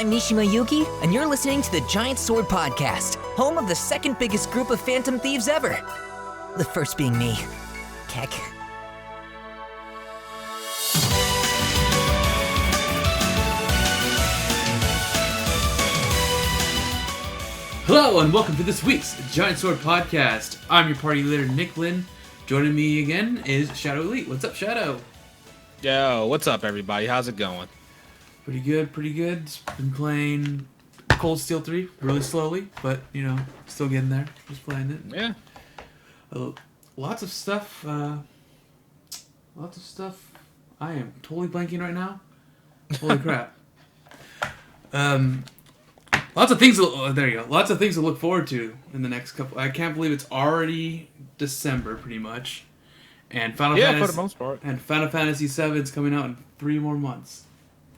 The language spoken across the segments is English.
I'm Mishima Yuki, and you're listening to the Giant Sword Podcast, home of the second biggest group of Phantom Thieves ever. The first being me. Keck. Hello and welcome to this week's Giant Sword Podcast. I'm your party leader, Nick Lynn. Joining me again is Shadow Elite. What's up, Shadow? Yo, what's up, everybody? How's it going? Pretty good, pretty good. Been playing Cold Steel 3 really slowly, but, you know, still getting there. Just playing it. Yeah. Lots of stuff. I am totally blanking right now. Holy crap. Lots of things. There you go. Lots of things to look forward to in the next couple. I can't believe it's already December, pretty much. And For the most part. And Final Fantasy VII is coming out in 3 more months.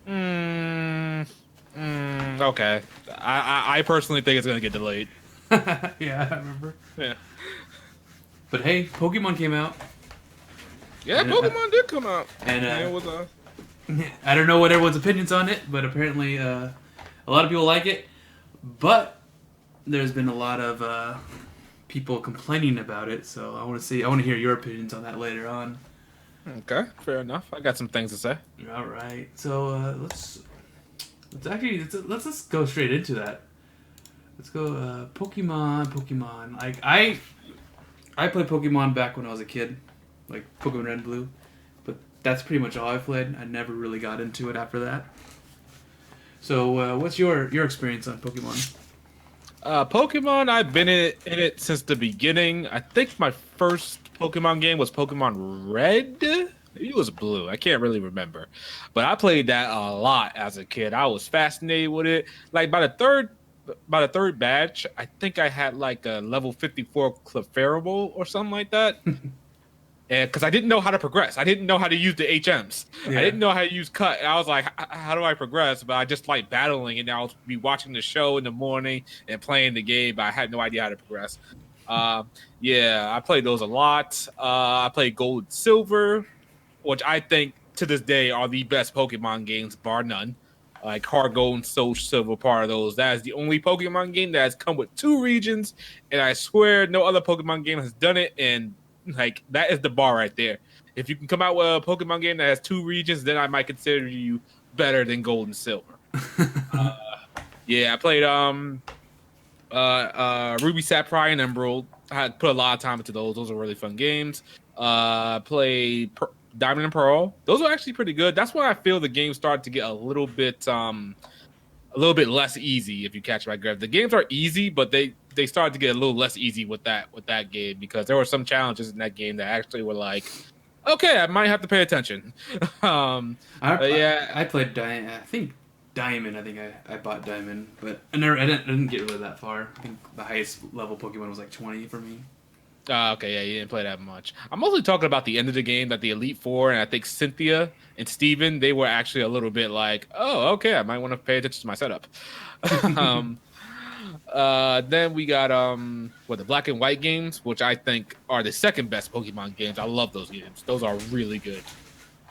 Okay. I personally think it's gonna get delayed. Yeah, I remember. Yeah. But hey, Pokemon came out. Yeah, And, Pokemon did come out. And it was I don't know what everyone's opinions on it, but apparently a lot of people like it. But there's been a lot of people complaining about it, so I want to hear your opinions on that later on. okay. Fair enough. I got some things to say. All right, so let's just go straight into that. Let's go Pokemon. Like I played Pokemon back when I was a kid, like Pokemon Red and Blue, but that's pretty much all I played. I never really got into it after that. So what's your experience on Pokemon? Pokemon, I've been in it since the beginning. I think my first Pokemon game was Pokemon Red. Maybe it was Blue. I can't really remember. But I played that a lot as a kid. I was fascinated with it. Like by the third batch, I think I had like a level 54 Clefairy or something like that. And because I didn't know how to progress. I didn't know how to use the HMs. Yeah. I didn't know how to use cut. And I was like, how do I progress? But I just like battling, and I'll be watching the show in the morning and playing the game, but I had no idea how to progress. Yeah, I played those a lot. I played Gold and Silver, which I think to this day are the best Pokemon games, bar none. Like Heart Gold and Soul Silver, part of those. That is the only Pokemon game that has come with 2 regions, and I swear no other Pokemon game has done it, and like that is the bar right there. If you can come out with a Pokemon game that has 2 regions, then I might consider you better than Gold and Silver. Yeah, I played Ruby, Sapphire, and Emerald. I put a lot of time into those. Those are really fun games. Played Diamond and Pearl. Those are actually pretty good. That's when I feel the game started to get a little bit less easy. If you catch my drift, the games are easy, but they started to get a little less easy with that game, because there were some challenges in that game that actually were like, okay, I might have to pay attention. I played Diamond. I think I bought Diamond, but I didn't get really that far. I think the highest level Pokemon was like 20 for me. Okay, yeah, you didn't play that much. I'm mostly talking about the end of the game, that the Elite Four, and I think Cynthia and Steven, they were actually a little bit like, oh, okay, I might want to pay attention to my setup. Then we got the Black and White games, which I think are the second best Pokemon games. I love those games. Those are really good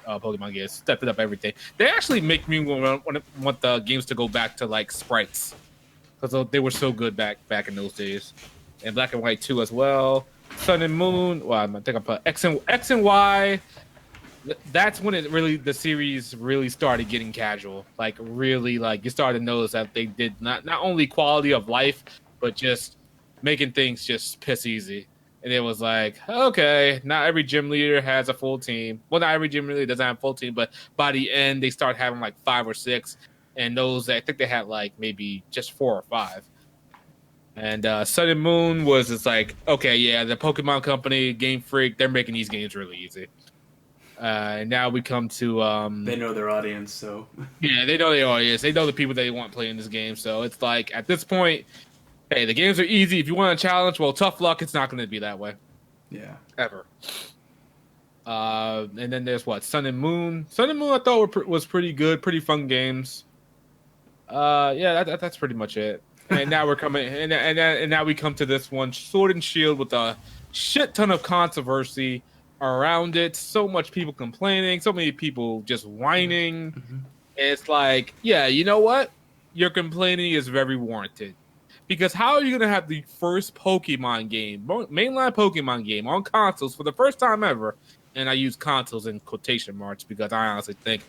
Pokemon games. Stepped it up everything. They actually make me want the games to go back to like sprites, because they were so good back in those days. And Black and White 2 as well. Sun and Moon. Well, I think I put X and Y. That's when the series really started getting casual. Like really, like you started to notice that they did not only quality of life, but just making things just piss easy. And it was like, okay, not every gym leader has a full team. Well, not every gym leader doesn't have a full team, but by the end they start having like 5 or 6, and those I think they had like maybe just 4 or 5. And Sun and Moon was just like, okay, yeah, the Pokemon Company, Game Freak, they're making these games really easy. And now we come to... they know their audience, so... Yeah, they know their audience. They know the people they want playing this game. So it's like, at this point, hey, the games are easy. If you want a challenge, well, tough luck. It's not going to be that way. Yeah. Ever. And then there's Sun and Moon. Sun and Moon I thought was pretty good. Pretty fun games. Yeah, that's pretty much it. And now we're coming, and now we come to this one, Sword and Shield, with a shit ton of controversy around it. So much people complaining, so many people just whining. Mm-hmm. It's like, yeah, you know what? your complaining is very warranted. Because how are you going to have the first Pokemon game, mainline Pokemon game on consoles for the first time ever? And I use consoles in quotation marks because I honestly think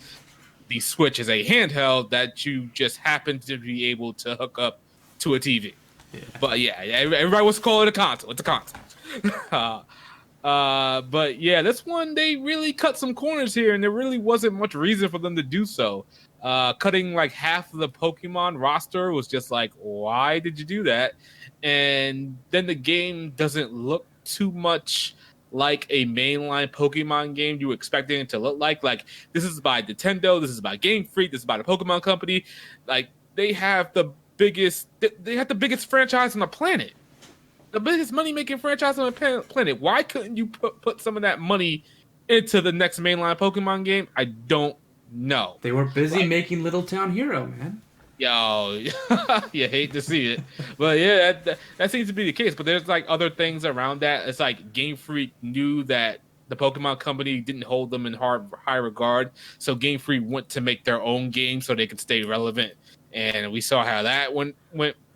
the Switch is a handheld that you just happen to be able to hook up to a TV. Yeah. But yeah, everybody wants to call it a console. It's a console. But yeah, this one, they really cut some corners here, and there really wasn't much reason for them to do so. Cutting like half of the Pokemon roster was just like, why did you do that? And then the game doesn't look too much like a mainline Pokemon game you were expecting it to look like. Like, this is by Nintendo, this is by Game Freak, this is by the Pokemon Company. Like, they have the biggest franchise on the planet. The biggest money-making franchise on the planet. Why couldn't you put some of that money into the next mainline Pokemon game? I don't know. They were busy making Little Town Hero, man. Yo, you hate to see it. But yeah, that seems to be the case. But there's like other things around that. It's like Game Freak knew that the Pokemon Company didn't hold them in high regard. So Game Freak went to make their own game so they could stay relevant. And we saw how that went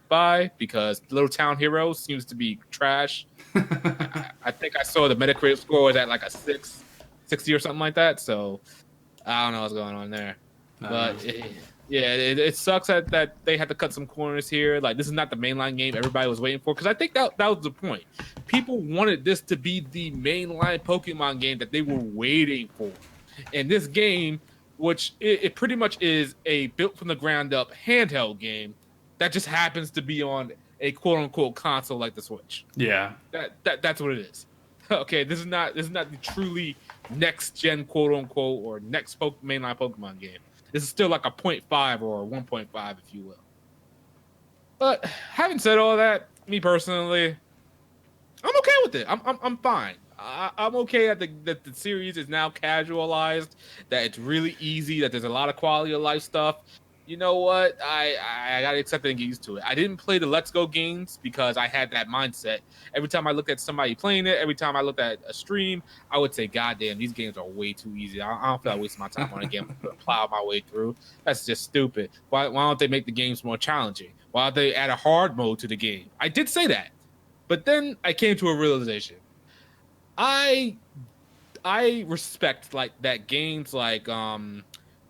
by, because Little Town Hero seems to be trash. I think I saw the Metacritic score was at like a 60 or something like that. So I don't know what's going on there. But it sucks that they had to cut some corners here. Like, this is not the mainline game everybody was waiting for, because I think that was the point. People wanted this to be the mainline Pokemon game that they were waiting for. And this game, which it pretty much is a built from the ground up handheld game that just happens to be on a quote unquote console like the Switch. Yeah, that's what it is. Okay, this is not the truly next gen quote unquote or next mainline Pokemon game. This is still like a 0.5 or a 1.5, if you will. But having said all that, me personally, I'm okay with it. I'm fine. I'm okay that the series is now casualized, that it's really easy, that there's a lot of quality of life stuff. You know what? I gotta accept it and get used to it. I didn't play the Let's Go games because I had that mindset. Every time I looked at somebody playing it, every time I looked at a stream, I would say, God damn, these games are way too easy. I don't feel like wasting my time on a game to plow my way through. That's just stupid. Why don't they make the games more challenging? Why don't they add a hard mode to the game? I did say that. But then I came to a realization. I respect like that games like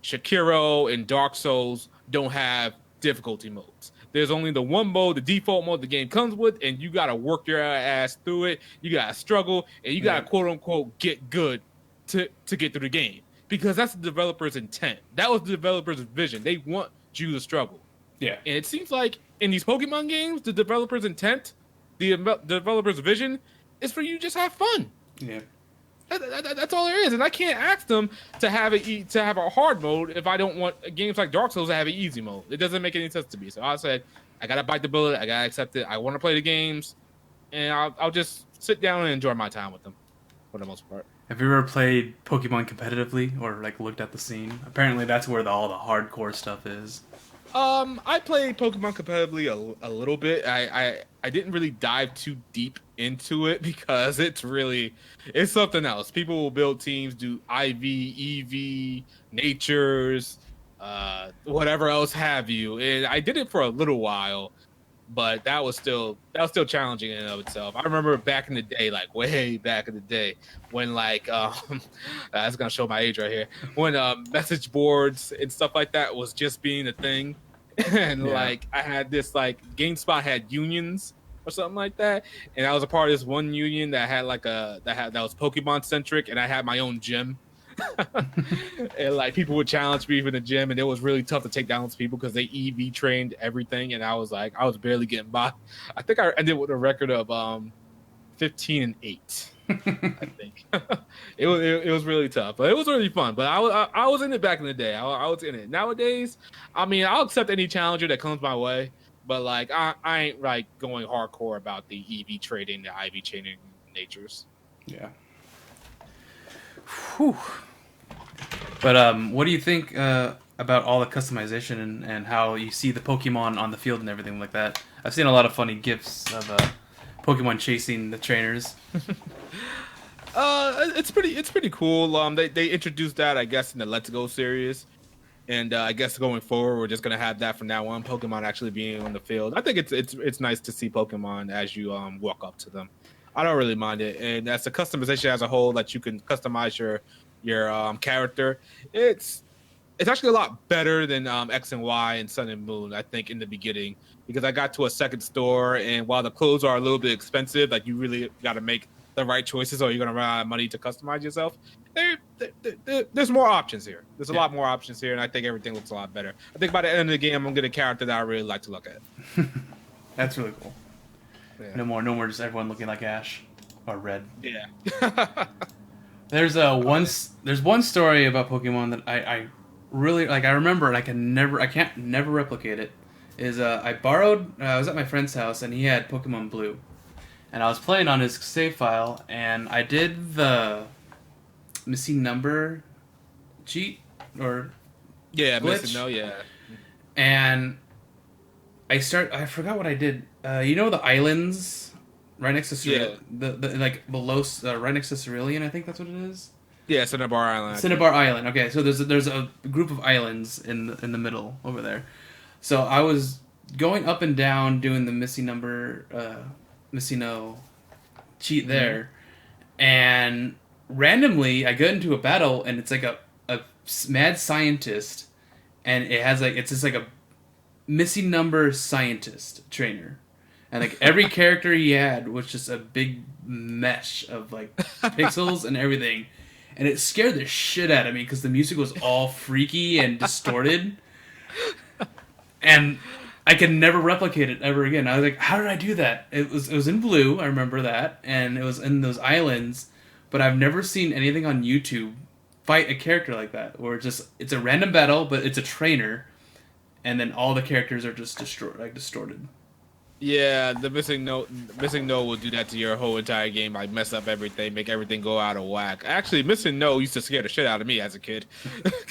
Sekiro and Dark Souls don't have difficulty modes. There's only the one mode, the default mode the game comes with, and you gotta work your ass through it. You gotta struggle, and you gotta quote unquote get good to get through the game, because that's the developer's intent. That was the developer's vision. They want you to struggle. Yeah, and it seems like in these Pokemon games, the developer's intent, the developer's vision, is for you to just have fun. Yeah. That's all there is, and I can't ask them to have a hard mode if I don't want games like Dark Souls to have an easy mode. It doesn't make any sense to me. So I said, I gotta bite the bullet. I gotta accept it. I want to play the games, and I'll just sit down and enjoy my time with them, for the most part. Have you ever played Pokemon competitively or like looked at the scene? Apparently, that's where all the hardcore stuff is. I played Pokemon competitively a little bit. I didn't really dive too deep into it because it's something else. People will build teams, do IV, EV, natures, whatever else have you. And I did it for a little while, but that was still challenging in and of itself. I remember back in the day, like way back in the day, when like that's gonna show my age right here, when message boards and stuff like that was just being a thing. And like I had this, like GameSpot had unions or something like that, and I was a part of this one union that had that was Pokemon centric, and I had my own gym. And like people would challenge me in the gym, and it was really tough to take down those people because they EV trained everything, and I was barely getting by. I think I ended with a record of 15-8. I think it was really tough, but it was really fun. But I was in it back in the day. I was in it. Nowadays, I mean, I'll accept any challenger that comes my way, but like I ain't like going hardcore about the EV trading, the IV chaining natures. Yeah. Whew. But what do you think about all the customization and how you see the Pokemon on the field and everything like that? I've seen a lot of funny GIFs of Pokemon chasing the trainers. It's pretty cool. They introduced that, I guess, in the Let's Go series. And I guess going forward, we're just gonna have that from now on. Pokemon actually being on the field. I think it's nice to see Pokemon as you walk up to them. I don't really mind it, and as the customization as a whole, that you can customize your character. It's actually a lot better than X and Y and Sun and Moon. I think in the beginning, because I got to a second store, and while the clothes are a little bit expensive, like you really got to make the right choices, or you're gonna run out of money to customize yourself. There's more options here. There's a lot more options here, and I think everything looks a lot better. I think by the end of the game, I'm gonna get a character that I really like to look at. That's really cool. Yeah. No more just everyone looking like Ash or Red. Yeah. There's one story about Pokemon that I really like. I remember, and I can't never replicate it. I was at my friend's house, and he had Pokemon Blue, and I was playing on his save file, and I did the missing number cheat or glitch. Missing no, yeah. And I forgot what I did. You know the islands right next to the like below right next to Cerulean, I think that's what it is. Yeah, Cinnabar Island. Cinnabar Island. Okay, so there's a group of islands in the middle over there. So I was going up and down doing the missing number Missino cheat there, and randomly I get into a battle, and it's like a mad scientist, and it's just like a missing number scientist trainer, and like every character he had was just a big mesh of like pixels and everything, and it scared the shit out of me because the music was all freaky and distorted, and I could never replicate it ever again. I was like, how did I do that? It was in Blue, I remember that, and it was in those islands, but I've never seen anything on YouTube fight a character like that, where it's a random battle, but it's a trainer, and then all the characters are just distorted. Yeah, the missing note will do that to your whole entire game. Like mess up everything, make everything go out of whack. Actually, missing no used to scare the shit out of me as a kid.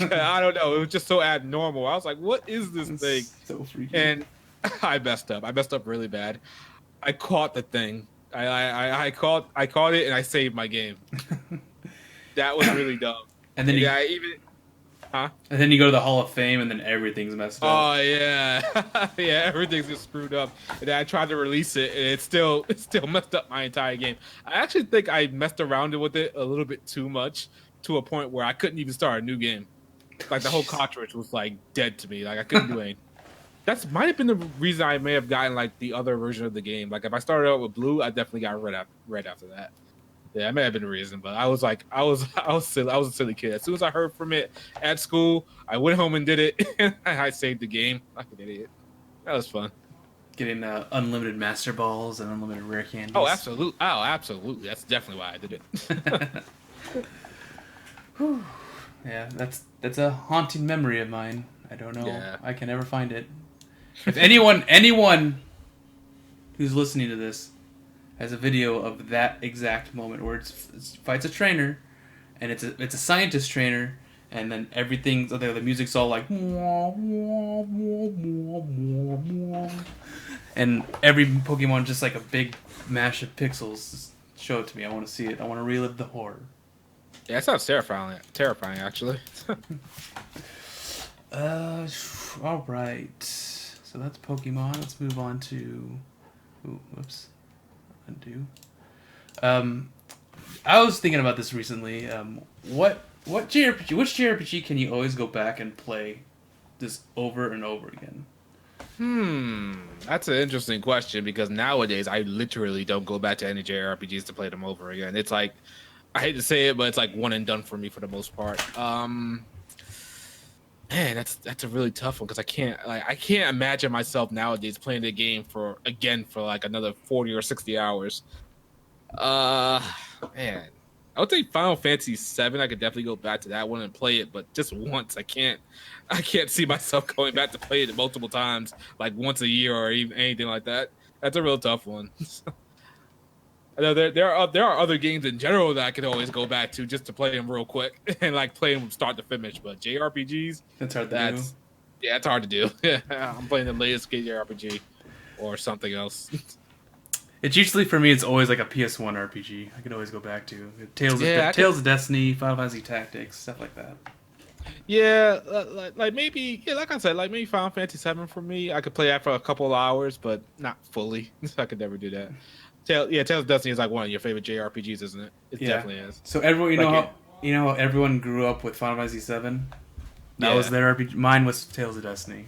I don't know, it was just so abnormal. I was like, "What is this thing?" So freaky. And I messed up. I messed up really bad. I caught the thing. I caught it, and I saved my game. That was really dumb. And then Huh? And then you go to the Hall of Fame, and then everything's messed up. Oh yeah, yeah, everything's just screwed up. And then I tried to release it, and it still messed up my entire game. I actually think I messed around with it a little bit too much, to a point where I couldn't even start a new game. Like the whole cartridge was like dead to me. Like I couldn't do anything. That might have been the reason I may have gotten like the other version of the game. Like if I started out with Blue, I definitely got red after that. Yeah, that may have been the reason, but I was silly. I was a silly kid. As soon as I heard from it at school, I went home and did it. And I saved the game like an idiot. That was fun. Getting unlimited Master Balls and unlimited rare candies. Oh, absolutely. That's definitely why I did it. Yeah, that's a haunting memory of mine. I don't know. Yeah. I can never find it. If anyone who's listening to this has a video of that exact moment where it fights a trainer, and it's a scientist trainer, and then everything's the music's all like, and every Pokemon just like a big mash of pixels. Just show it to me. I want to see it. I want to relive the horror. Yeah, it sounds terrifying actually. All right. So that's Pokemon. Let's move on to. Ooh, whoops. Undo. I was thinking about this recently. Which JRPG can you always go back and play just over and over again? That's an interesting question, because nowadays I literally don't go back to any JRPGs to play them over again. It's like, I hate to say it, but it's like one and done for me for the most part. Man, that's a really tough one, because I can't imagine myself nowadays playing the game for like another 40 or 60 hours. Man, I would say Final Fantasy VII. I could definitely go back to that one and play it, but just once. I can't see myself going back to play it multiple times, like once a year or even anything like that. That's a real tough one. I know there are other games in general that I could always go back to just to play them real quick and like play them from start to finish. But JRPGs, that's hard to do. Yeah, it's hard to do. I'm playing the latest JRPG or something else. It's usually, for me, it's always like a PS1 RPG. I could always go back to Tales of Destiny, Final Fantasy Tactics, stuff like that. Yeah, like maybe, yeah, like I said, like maybe Final Fantasy 7 for me. I could play that for a couple of hours, but not fully. I could never do that. Tales of Destiny is like one of your favorite JRPGs, isn't it? It Yeah. definitely is. So everyone, Like it. you know how everyone grew up with Final Fantasy 7. That was Yeah. their RPG. Mine was Tales of Destiny.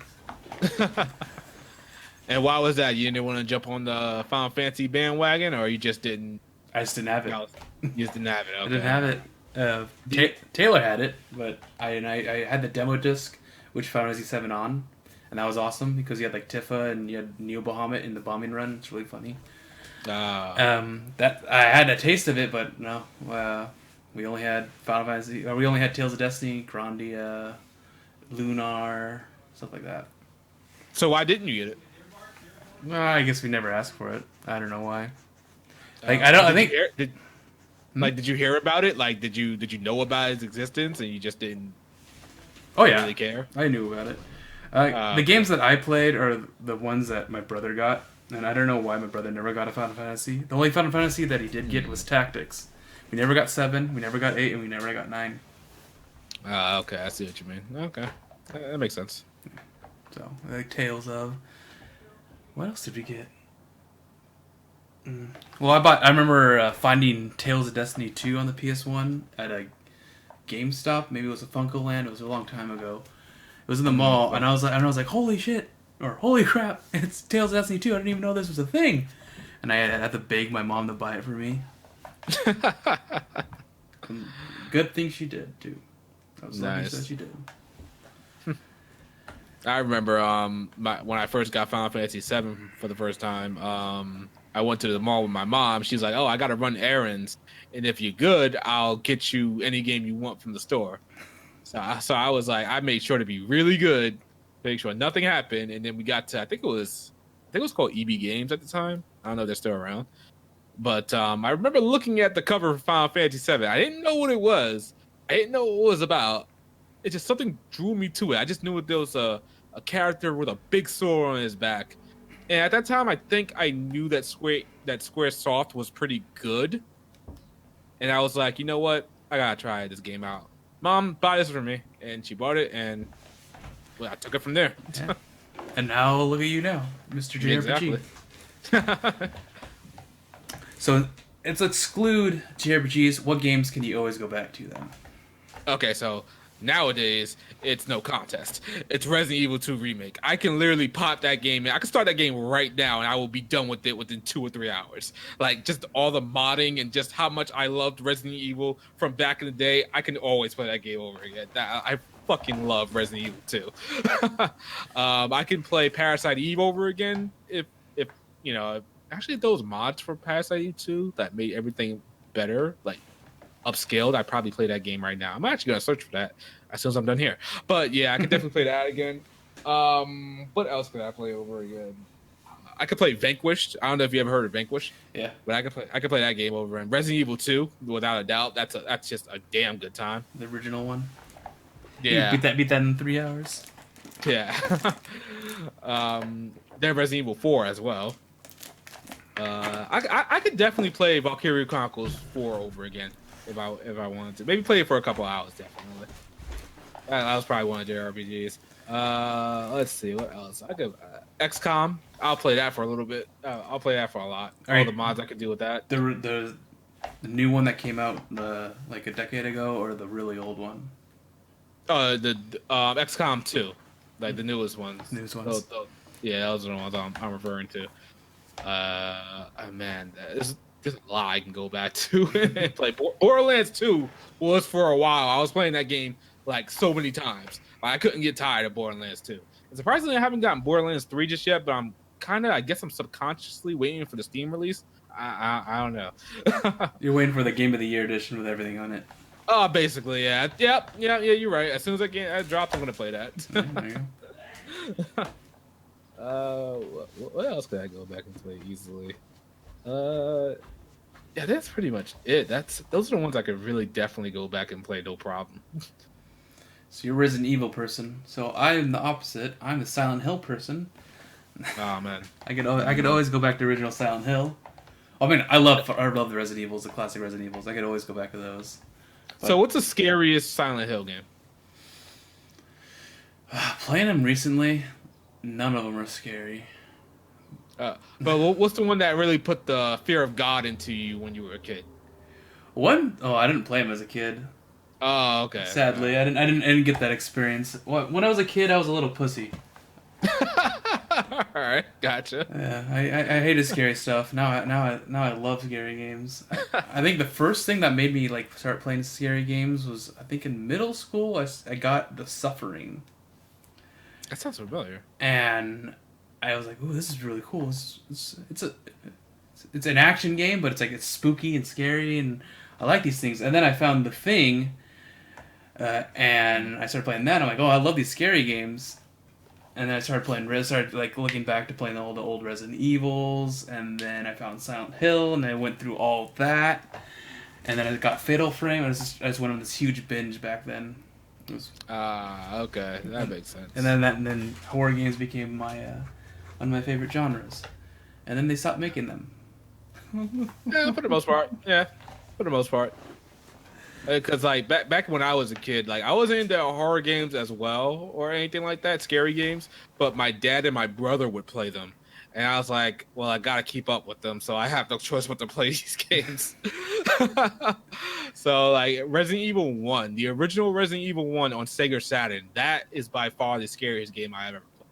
And why was that? You didn't want to jump on the Final Fantasy bandwagon, or you just didn't? I just didn't have it. You just didn't have it. Okay. I didn't have it. Taylor had it, but I had the demo disc, which Final Fantasy 7 on, and that was awesome because you had like Tifa and you had Neo Bahamut in the bombing run. It's really funny. That I had a taste of it, but no. We only had Final Fantasy. Or we only had Tales of Destiny, Grandia, Lunar, stuff like that. So why didn't you get it? I guess we never asked for it. I don't know why. Like I don't. I think. Did you hear about it? Like, did you know about its existence and you just didn't? Oh yeah, really care. I knew about it. The games that I played are the ones that my brother got, and I don't know why my brother never got a Final Fantasy. The only Final Fantasy that he did get was Tactics. We never got 7, we never got 8, and we never got 9. Okay, I see what you mean. Okay, that makes sense. So, like Tales of. What else did we get? Well, I remember finding Tales of Destiny 2 on the PS1 at a GameStop. Maybe it was a Funko Land. It was a long time ago. It was in the mall, and I was like, holy shit, or holy crap, it's Tales of Destiny 2. I didn't even know this was a thing. And I had to beg my mom to buy it for me. Good thing she did too. That was nice that she did. I remember when I first got Final Fantasy 7 for the first time. I went to the mall with my mom. She's like, "Oh, I got to run errands, and if you're good, I'll get you any game you want from the store." So I was like, I made sure to be really good, make sure nothing happened, and then we got to I think it was called EB Games at the time. I don't know if they're still around, but I remember looking at the cover for Final Fantasy 7. I didn't know what it was. I didn't know what it was about. It just something drew me to it. I just knew there was a character with a big sword on his back. And at that time, I think I knew that Squaresoft was pretty good. And I was like, you know what? I gotta try this game out. Mom, buy this for me. And she bought it, and I took it from there. Yeah. And now look at you now, Mr. JRPG. Exactly. So let's exclude JRPGs. What games can you always go back to then? Okay, so nowadays, it's no contest. It's Resident Evil 2 Remake. I can literally pop that game in. I can start that game right now, and I will be done with it within 2 or 3 hours. Like, just all the modding and just how much I loved Resident Evil from back in the day, I can always play that game over again. I fucking love Resident Evil 2. I can play Parasite Eve over again if you know, actually those mods for Parasite Eve 2 that made everything better, like, upscaled, I'd probably play that game right now. I'm actually gonna search for that as soon as I'm done here. But yeah, I could definitely play that again. What else could I play over again? I could play Vanquished. I don't know if you ever heard of Vanquished. Yeah, but I could play that game over. And Resident Evil 2, without a doubt, that's just a damn good time. The original one. Yeah, you beat that in 3 hours. Yeah. Then Resident Evil 4 as well. I could definitely play Valkyria Chronicles 4 over again. If I wanted to, maybe play it for a couple hours, definitely. That was probably one of JRPGs. Let's see what else. I could XCOM. I'll play that for a little bit. I'll play that for a lot. All the mods I could do with that. The new one that came out like a decade ago, or the really old one. The XCOM 2, like the newest ones. Yeah, those are the ones I'm referring to. Man, there's a lot I can go back to and play. Borderlands 2 was for a while. I was playing that game like so many times. I couldn't get tired of Borderlands 2. And surprisingly, I haven't gotten Borderlands 3 just yet, but I guess I'm subconsciously waiting for the Steam release. I don't know. You're waiting for the Game of the Year edition with everything on it. Oh, basically, yeah. Yep, yeah, you're right. As soon as I drops, I'm going to play that. There you go. What else could I go back and play easily? Yeah, that's pretty much it. Those are the ones I could really definitely go back and play, no problem. So you're a Resident Evil person. So I'm the opposite. I'm a Silent Hill person. Oh man, I could always go back to original Silent Hill. I mean, I love the Resident Evils, the classic Resident Evils. I could always go back to those. So what's the scariest Silent Hill game? Playing them recently, none of them are scary. But what's the one that really put the fear of God into you when you were a kid? I didn't play them as a kid. Oh, okay. Sadly, I didn't get that experience. When I was a kid, I was a little pussy. All right, gotcha. Yeah, I hated scary stuff. Now I love scary games. I think the first thing that made me like start playing scary games was I think in middle school I got The Suffering. That sounds familiar. And I was like, "Ooh, this is really cool. It's an action game, but it's spooky and scary, and I like these things." And then I found The Thing, and I started playing that. I'm like, "Oh, I love these scary games." And then I started like looking back to playing all the old Resident Evils, and then I found Silent Hill, and I went through all that, and then I got Fatal Frame. I just went on this huge binge back then. Okay, that makes sense. And then horror games became my one of my favorite genres, and then they stopped making them. Yeah, for the most part. Yeah, for the most part. Because like back when I was a kid, like I wasn't into horror games as well or anything like that, scary games. But my dad and my brother would play them, and I was like, well, I gotta keep up with them, so I have no choice but to play these games. So like Resident Evil 1, the original Resident Evil 1 on Sega Saturn, that is by far the scariest game I ever played.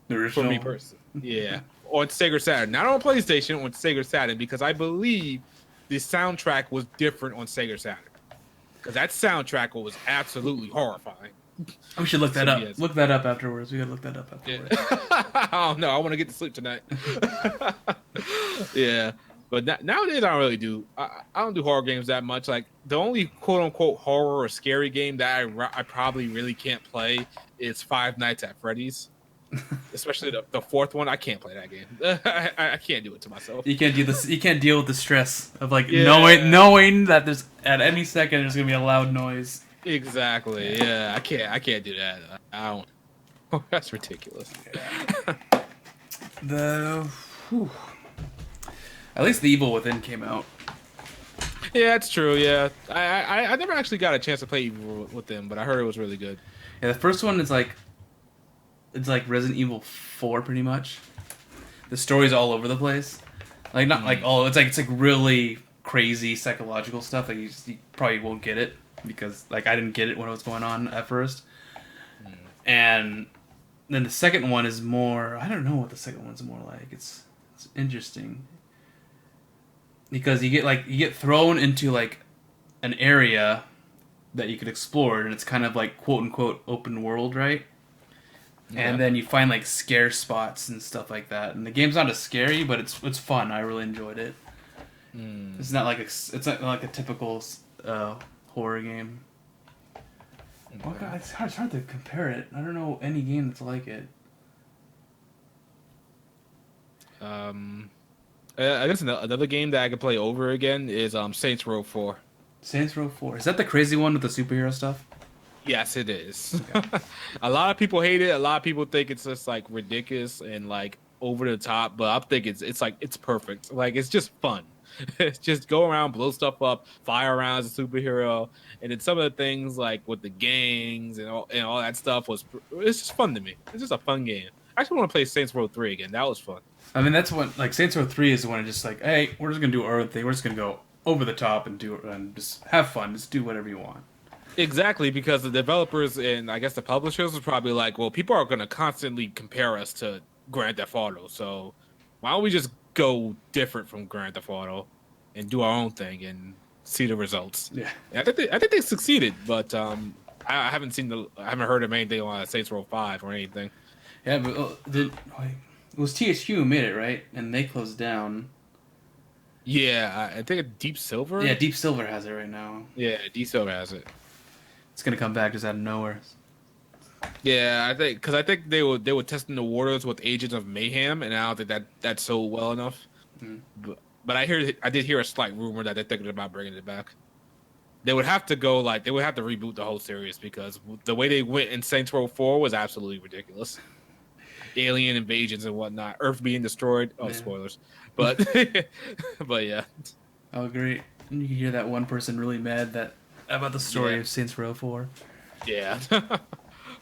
The original? For me personally, yeah, on Sega Saturn, not on PlayStation, on Sega Saturn, because I believe the soundtrack was different on Sega Saturn. Because that soundtrack was absolutely horrifying. We should look that up. Yes. Look that up afterwards. We gotta look that up afterwards. Yeah. Oh no, I want to get to sleep tonight. Yeah, but nowadays I don't really do. I don't do horror games that much. Like the only quote unquote horror or scary game that I probably really can't play is Five Nights at Freddy's. Especially the fourth one. I can't play that game. I can't do it to myself. You can't do this. You can't deal with the stress of like knowing that there's at any second there's gonna be a loud noise. Exactly. Yeah, I can't do that. I don't. Oh, that's ridiculous. At least The Evil Within came out. Yeah, that's true. Yeah, I never actually got a chance to play Evil Within, but I heard it was really good. Yeah, the first one is like. It's like Resident Evil 4, pretty much. The story's all over the place. Like not like all. It's like really crazy psychological stuff. Like you probably won't get it because like I didn't get it when it was going on at first. And then the second one is more. I don't know what the second one's more like. It's interesting because you get thrown into like an area that you could explore, and it's kind of like quote unquote open world, right? And then you find like scare spots and stuff like that. And the game's not as scary, but it's fun. I really enjoyed it. It's not like a typical horror game. It's hard to compare it. I don't know any game that's like it. I guess another game that I could play over again is Saints Row 4. Saints Row 4. Is that the crazy one with the superhero stuff? Yes, it is. Okay. A lot of people hate it. A lot of people think it's just like ridiculous and like over the top. But I think it's perfect. Like it's just fun. It's just go around, blow stuff up, fly around as a superhero, and then some of the things like with the gangs and all that stuff it's just fun to me. It's just a fun game. I actually want to play Saints Row 3 again. That was fun. I mean, that's what like Saints Row 3 is when it's just like, hey, we're just gonna do our own thing. We're just gonna go over the top and just have fun. Just do whatever you want. Exactly, because the developers and I guess the publishers was probably like, well, people are going to constantly compare us to Grand Theft Auto, so why don't we just go different from Grand Theft Auto and do our own thing and see the results? Yeah, and I think they succeeded, but I haven't heard of anything on Saints Row 5 or anything. Yeah, but it was THQ who made it, right? And they closed down. Yeah, I think Deep Silver. Yeah, Deep Silver has it right now. Yeah, Deep Silver has it. It's gonna come back just out of nowhere. Yeah, I think they were testing the waters with Agents of Mayhem, and I don't think that's so well enough. But I did hear a slight rumor that they're thinking about bringing it back. They would have to reboot the whole series because the way they went in Saints Row 4 was absolutely ridiculous. Alien invasions and whatnot, Earth being destroyed. Oh, yeah. Spoilers, but but yeah, I'll agree. You can hear that one person really mad about the story of Saints Row 4. Yeah.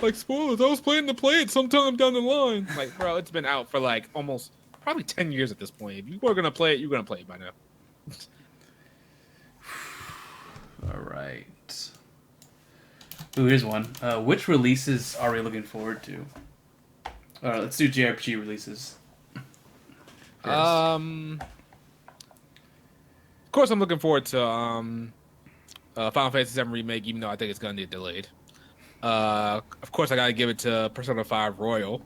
like spoilers. I was planning to play it sometime down the line. Like, bro, it's been out for like almost probably 10 years at this point. If you were gonna play it, you're gonna play it by now. All right. Ooh, here's one. Which releases are we looking forward to? All right, let's do JRPG releases. Of course, I'm looking forward to Final Fantasy VII Remake, even though I think it's gonna get delayed. Of course, I gotta give it to Persona 5 Royal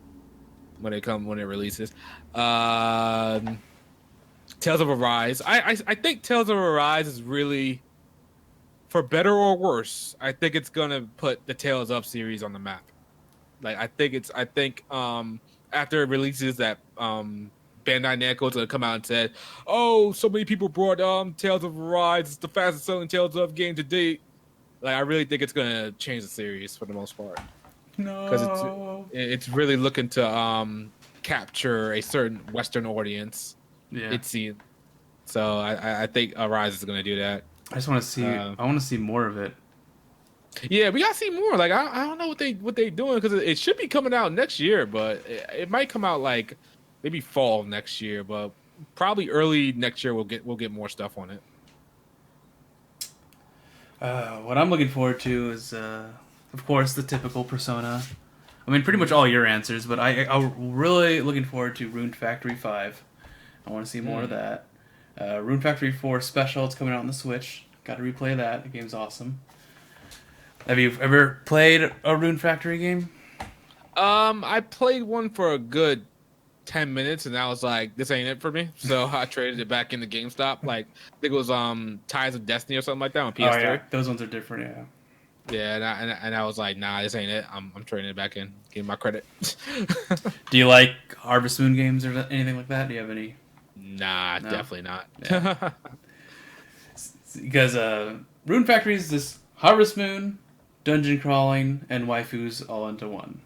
when it releases. Tales of Arise. I think Tales of Arise is really, for better or worse, I think it's gonna put the Tales Up series on the map. Like I think after it releases that Bandai Namco's gonna come out and said, "Oh, so many people brought Tales of Arise. It's the fastest selling Tales of game to date." Like I really think it's gonna change the series for the most part. No, because it's really looking to capture a certain Western audience. Yeah, It seems. So I think Arise is gonna do that. I just want to see. I want to see more of it. Yeah, we gotta see more. Like I don't know what they doing because it should be coming out next year, but it might come out like maybe fall next year, but probably early next year we'll get more stuff on it. What I'm looking forward to is, of course, the typical Persona. I mean, pretty much all your answers, but I'm really looking forward to Rune Factory 5. I want to see more of that. Rune Factory 4 Special, it's coming out on the Switch. Got to replay that. The game's awesome. Have you ever played a Rune Factory game? I played one for a good 10 minutes, and I was like, this ain't it for me. So I traded it back into GameStop. Like, I think it was Ties of Destiny or something like that on PS3. Oh, yeah. Those ones are different, yeah. Yeah, and I was like, nah, this ain't it. I'm trading it back in. Give me my credit. Do you like Harvest Moon games or anything like that? Do you have any? Nah, no? Definitely not. Yeah. Because Rune Factory is this Harvest Moon, dungeon crawling, and waifus all into one.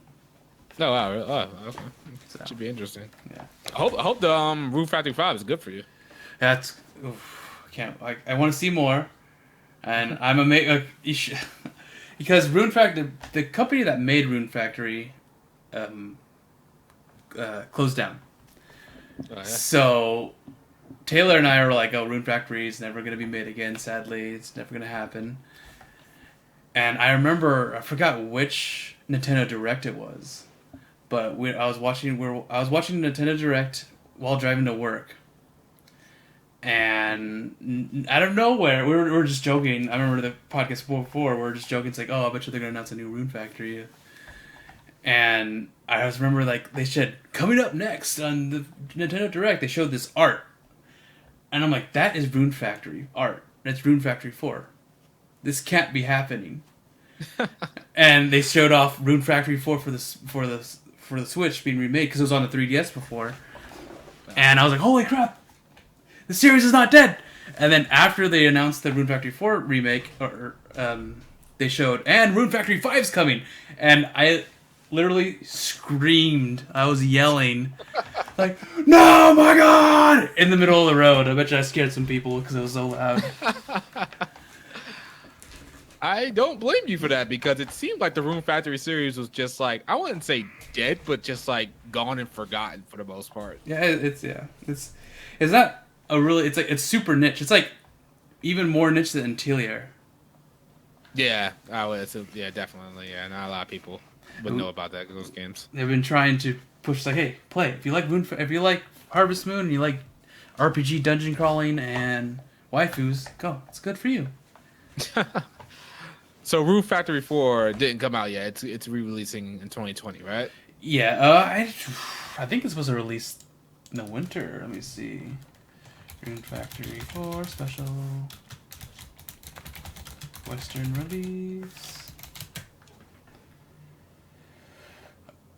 Oh, wow. Okay. So, should be interesting. Yeah. I hope the Rune Factory 5 is good for you. That's... I want to see more. And I'm amazed... because Rune Factory... The company that made Rune Factory closed down. Oh, yeah. So Taylor and I were like, oh, Rune Factory is never going to be made again, sadly. It's never going to happen. And I remember... I forgot which Nintendo Direct it was. But I was watching Nintendo Direct while driving to work, and out of nowhere, we were just joking. I remember the podcast before we were just joking. It's like, oh, I bet you they're gonna announce a new Rune Factory, and I just remember like they said coming up next on the Nintendo Direct. They showed this art, and I'm like, that is Rune Factory art. That's Rune Factory 4. This can't be happening. And they showed off Rune Factory 4 for the Switch being remade because it was on the 3DS before. And I was like, holy crap, the series is not dead. And then after they announced the Rune Factory 4 remake, they showed, and Rune Factory 5's coming. And I literally screamed. I was yelling, like, no, my God, in the middle of the road. I bet you I scared some people because it was so loud. I don't blame you for that because it seemed like the Rune Factory series was just like, I wouldn't say dead, but just like gone and forgotten for the most part. Yeah, it's not a really, it's super niche. It's like even more niche than Atelier. Yeah, yeah, definitely. Yeah, not a lot of people would know about those games. They've been trying to push like, hey, play if you like Harvest Moon and you like RPG dungeon crawling and waifus, go. It's good for you. So Rune Factory 4 didn't come out yet. It's re-releasing in 2020, right? Yeah, I think it's supposed to release in the winter. Let me see. Rune Factory 4 special Western release.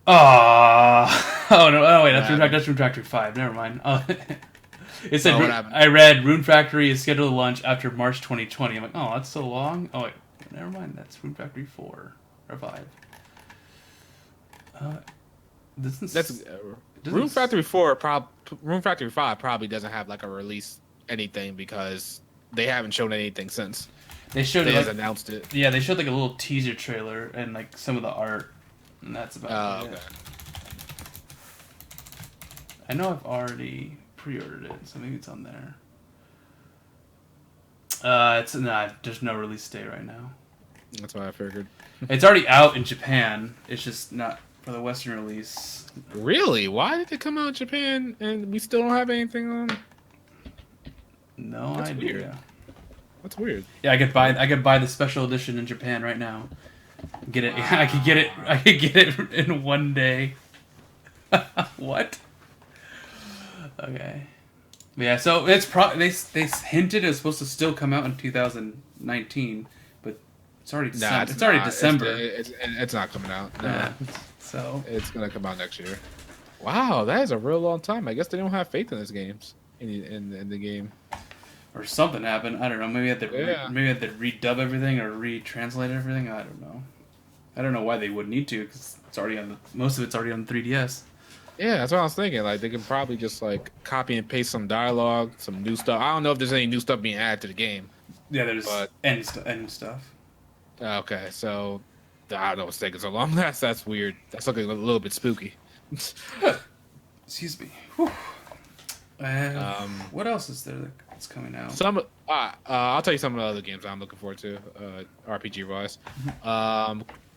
Oh no! Oh wait, that's Rune Factory 5. Never mind. It said I read Rune Factory is scheduled to launch after March 2020. I'm like, oh, that's so long. Oh wait. Never mind, that's Rune Factory 4 or 5. Rune Factory 4. Rune Factory 5 probably doesn't have like a release anything because they haven't shown anything since. They announced it. Yeah, they showed like a little teaser trailer and like some of the art. And that's about it. Okay. I know I've already pre-ordered it, so maybe it's on there. There's no release date right now. That's what I figured. It's already out in Japan. It's just not for the Western release. Really? Why did it come out in Japan and we still don't have anything on? No That's idea. weird. That's weird. Yeah, I could buy the special edition in Japan right now. Get it. Wow. I could get it in one day. What? Okay. Yeah, so it's they hinted it was supposed to still come out in 2019, but it's already December. It's already December. It's not coming out. No. Yeah. So it's gonna come out next year. Wow, that is a real long time. I guess they don't have faith in these games in the game. Or something happened. I don't know. Maybe they had to redub everything or retranslate everything. I don't know. I don't know why they would need to because it's already on most of it's already on the 3DS. Yeah, that's what I was thinking. Like they can probably just like copy and paste some dialogue, some new stuff. I don't know if there's any new stuff being added to the game. Yeah, there's end stuff. Okay, so I don't know what's taking so long. That's weird. That's looking a little bit spooky. Excuse me. What else is there that's coming out? I'll tell you some of the other games I'm looking forward to, RPG wise.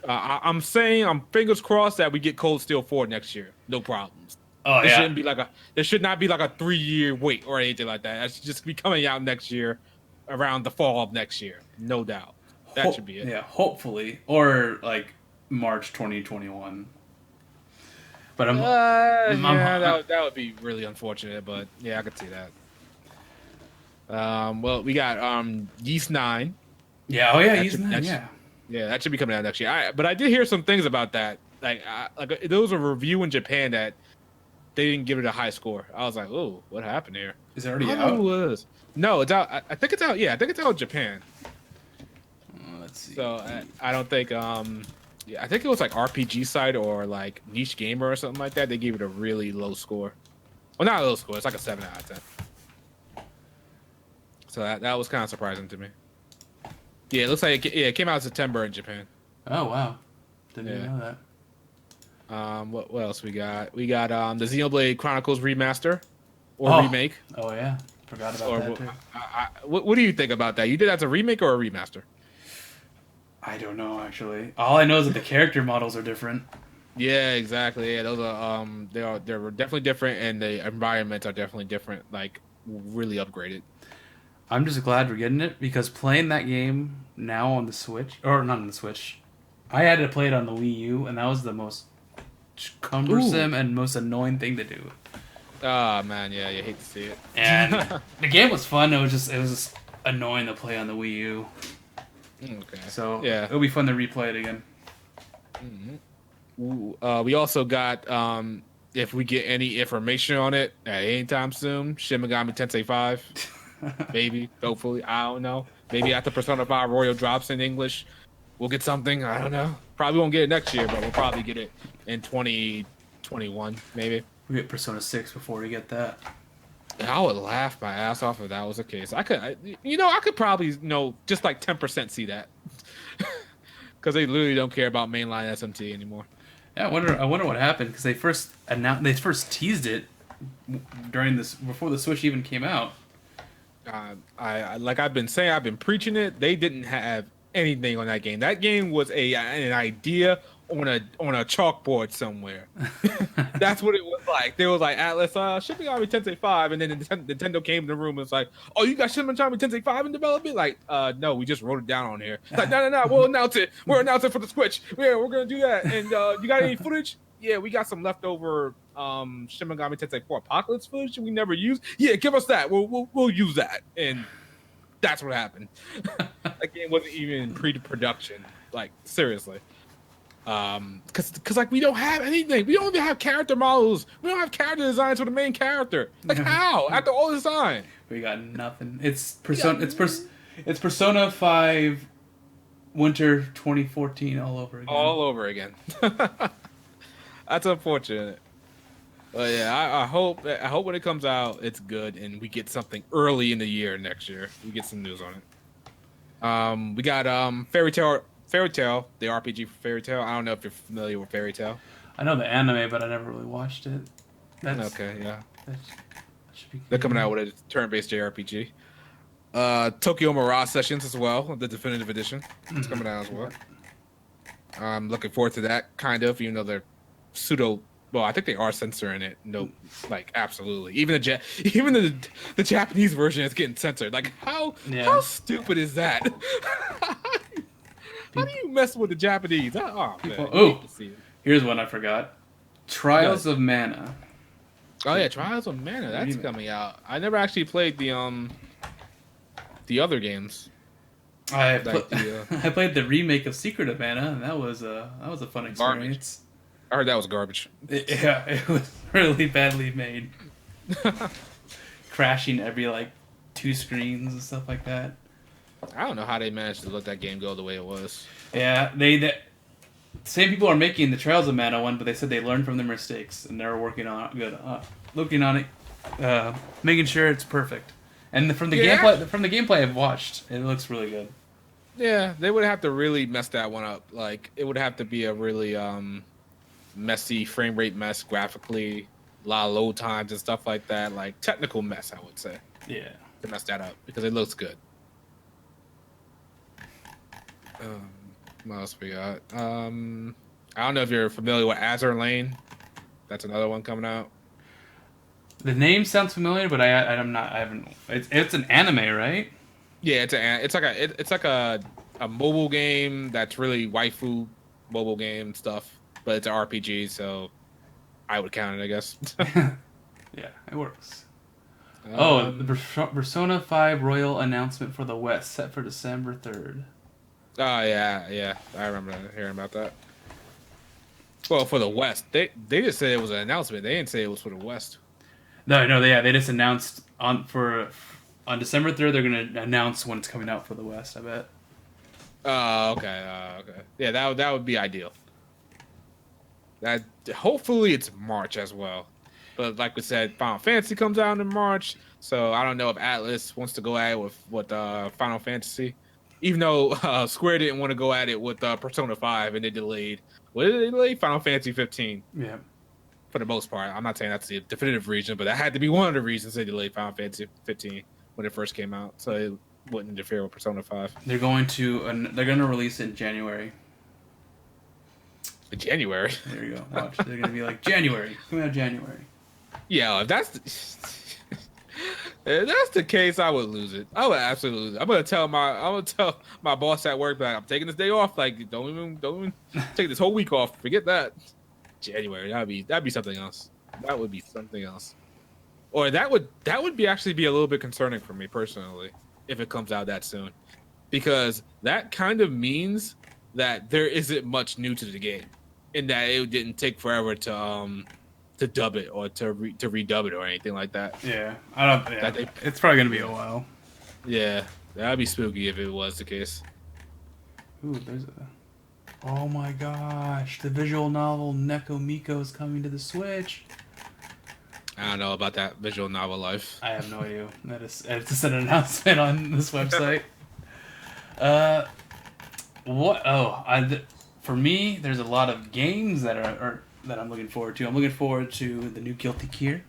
I'm saying I'm fingers crossed that we get Cold Steel 4 next year. No problems. Oh, yeah. There should not be like a 3-year wait or anything like that. That should just be coming out next year, around the fall of next year. No doubt. That should be it. Yeah, hopefully. Or like March 2021. But that would be really unfortunate, but yeah, I could see that. Well, we got Yeast 9. Yeah, Yeast 9, yeah. Yeah, that should be coming out next year. But I did hear some things about that. Like there was a review in Japan that they didn't give it a high score. I was like, oh, what happened here? Is it already out? No, it's out. I think it's out. Yeah, I think it's out in Japan. Let's see. So I don't think. I think it was like RPG site or like Niche Gamer or something like that. They gave it a really low score. Well, not a low score. It's like a 7 out of 10. So that was kind of surprising to me. Yeah, it looks like it came out in September in Japan. Oh wow, didn't even know that. What else we got? We got the Xenoblade Chronicles remaster or remake. Oh yeah, forgot about that too. What do you think about that? You did that as a remake or a remaster? I don't know actually. All I know is that the character models are different. Yeah, exactly. Yeah, those are they're definitely different, and the environments are definitely different. Like really upgraded. I'm just glad we're getting it because playing that game now on the Switch, or not on the Switch, I had to play it on the Wii U, and that was the most cumbersome and most annoying thing to do. Oh man, yeah, you hate to see it. And the game was fun. It was just annoying to play on the Wii U. Okay. So yeah, it'll be fun to replay it again. Mm-hmm. We also got if we get any information on it at any time soon, Shin Megami Tensei 5. Maybe, hopefully, I don't know. Maybe after Persona 5 Royal drops in English, we'll get something. I don't know. Probably won't get it next year, but we'll probably get it in 2021, maybe. We get Persona 6 before we get that. I would laugh my ass off if that was the case. I could probably, just like 10% see that. Because they literally don't care about mainline SMT anymore. Yeah, I wonder what happened, because they first teased it before the Switch even came out. Like I've been saying, I've been preaching it. They didn't have anything on that game. That game was an idea on a chalkboard somewhere. That's what it was like. They was like, Atlas, Shin Megami Tensei 5, and then Nintendo came in the room and was like, oh, you got Shin Megami Tensei 5 in development? Like, no, we just wrote it down on here. It's like, no, we'll announce it. We're announcing it for the Switch. Yeah, we're gonna do that. And you got any footage? Yeah, we got some leftover Shin Megami Tensei 4 Apocalypse footage we never used. Yeah, give us that. We'll use that. And that's what happened. That game wasn't even pre-production. Like, seriously. Cause like we don't have anything. We don't even have character models. We don't have character designs for the main character. Like how? After all this time, we got nothing. It's Persona. It's Persona 5 Winter 2014 all over again. All over again. That's unfortunate. But yeah, I hope when it comes out, it's good and we get something early in the year next year. We get some news on it. We got Fairy Tail Fairy Tail, the RPG for Fairy Tail. I don't know if you're familiar with Fairy Tail. I know the anime, but I never really watched it. That's Okay, yeah. that should be. They're coming out with a turn-based JRPG. Tokyo Mirage Sessions as well, the definitive edition. It's coming out as well. I'm looking forward to that, kind of, even though they're pseudo. Well, I think they are censoring it. No, like absolutely. Even the Japanese version is getting censored. Like how stupid is that? How do you mess with the Japanese? Oh, man. Here's one I forgot. Trials of Mana. Oh yeah, Trials of Mana. That's coming out. I never actually played the other games. I played the remake of Secret of Mana, and that was a fun experience. Garbage. I heard that was garbage. It was really badly made. Crashing every 2 screens and stuff like that. I don't know how they managed to let that game go the way it was. Yeah, the same people are making the Trials of Mana one, but they said they learned from their mistakes and they're working on looking on it, making sure it's perfect. And from the gameplay I've watched, it looks really good. Yeah, they would have to really mess that one up. Like it would have to be a really messy frame rate mess graphically, a lot of load times and stuff like that. Like technical mess, I would say. Yeah, to mess that up because it looks good. What else we got? I don't know if you're familiar with Azur Lane. That's another one coming out. The name sounds familiar, but I'm not. I haven't. It's an anime, right? Yeah, it's like a mobile game that's really waifu mobile game stuff, but it's an RPG, so I would count it, I guess. Yeah, it works. The Persona 5 Royal announcement for the West set for December 3rd. Oh yeah, I remember hearing about that. Well, for the West, they just said it was an announcement. They didn't say it was for the West. No, they just announced on December 3rd they're gonna announce when it's coming out for the West. I bet. Oh, okay. Yeah, that would be ideal. That hopefully it's March as well, but like we said, Final Fantasy comes out in March, so I don't know if Atlas wants to go at it with Final Fantasy. Even though Square didn't want to go at it with Persona 5 and they delayed. What did they delay? Final Fantasy 15. Yeah. For the most part. I'm not saying that's the definitive reason, but that had to be one of the reasons they delayed Final Fantasy 15 when it first came out. So it wouldn't interfere with Persona 5. They're going to release it in January. In January? There you go. Watch. They're going to be like, January. Coming out January. Yeah, if that's the case, I would lose it. I would absolutely lose it. I'm gonna tell my boss at work that I'm taking this day off. Like, don't even take this whole week off. Forget that. January, that'd be something else. That would be something else. Or that would be actually be a little bit concerning for me personally if it comes out that soon, because that kind of means that there isn't much new to the game, in that it didn't take forever to dub it or to redub it or anything like that. Yeah, I don't. Yeah, it's probably gonna be a while. Yeah, that'd be spooky if it was the case. Ooh, oh my gosh! The visual novel Neko Miko is coming to the Switch. I don't know about that visual novel life. I have no idea. It's just an announcement on this website. What? For me, there's a lot of games that I'm looking forward to. I'm looking forward to the new Guilty Gear.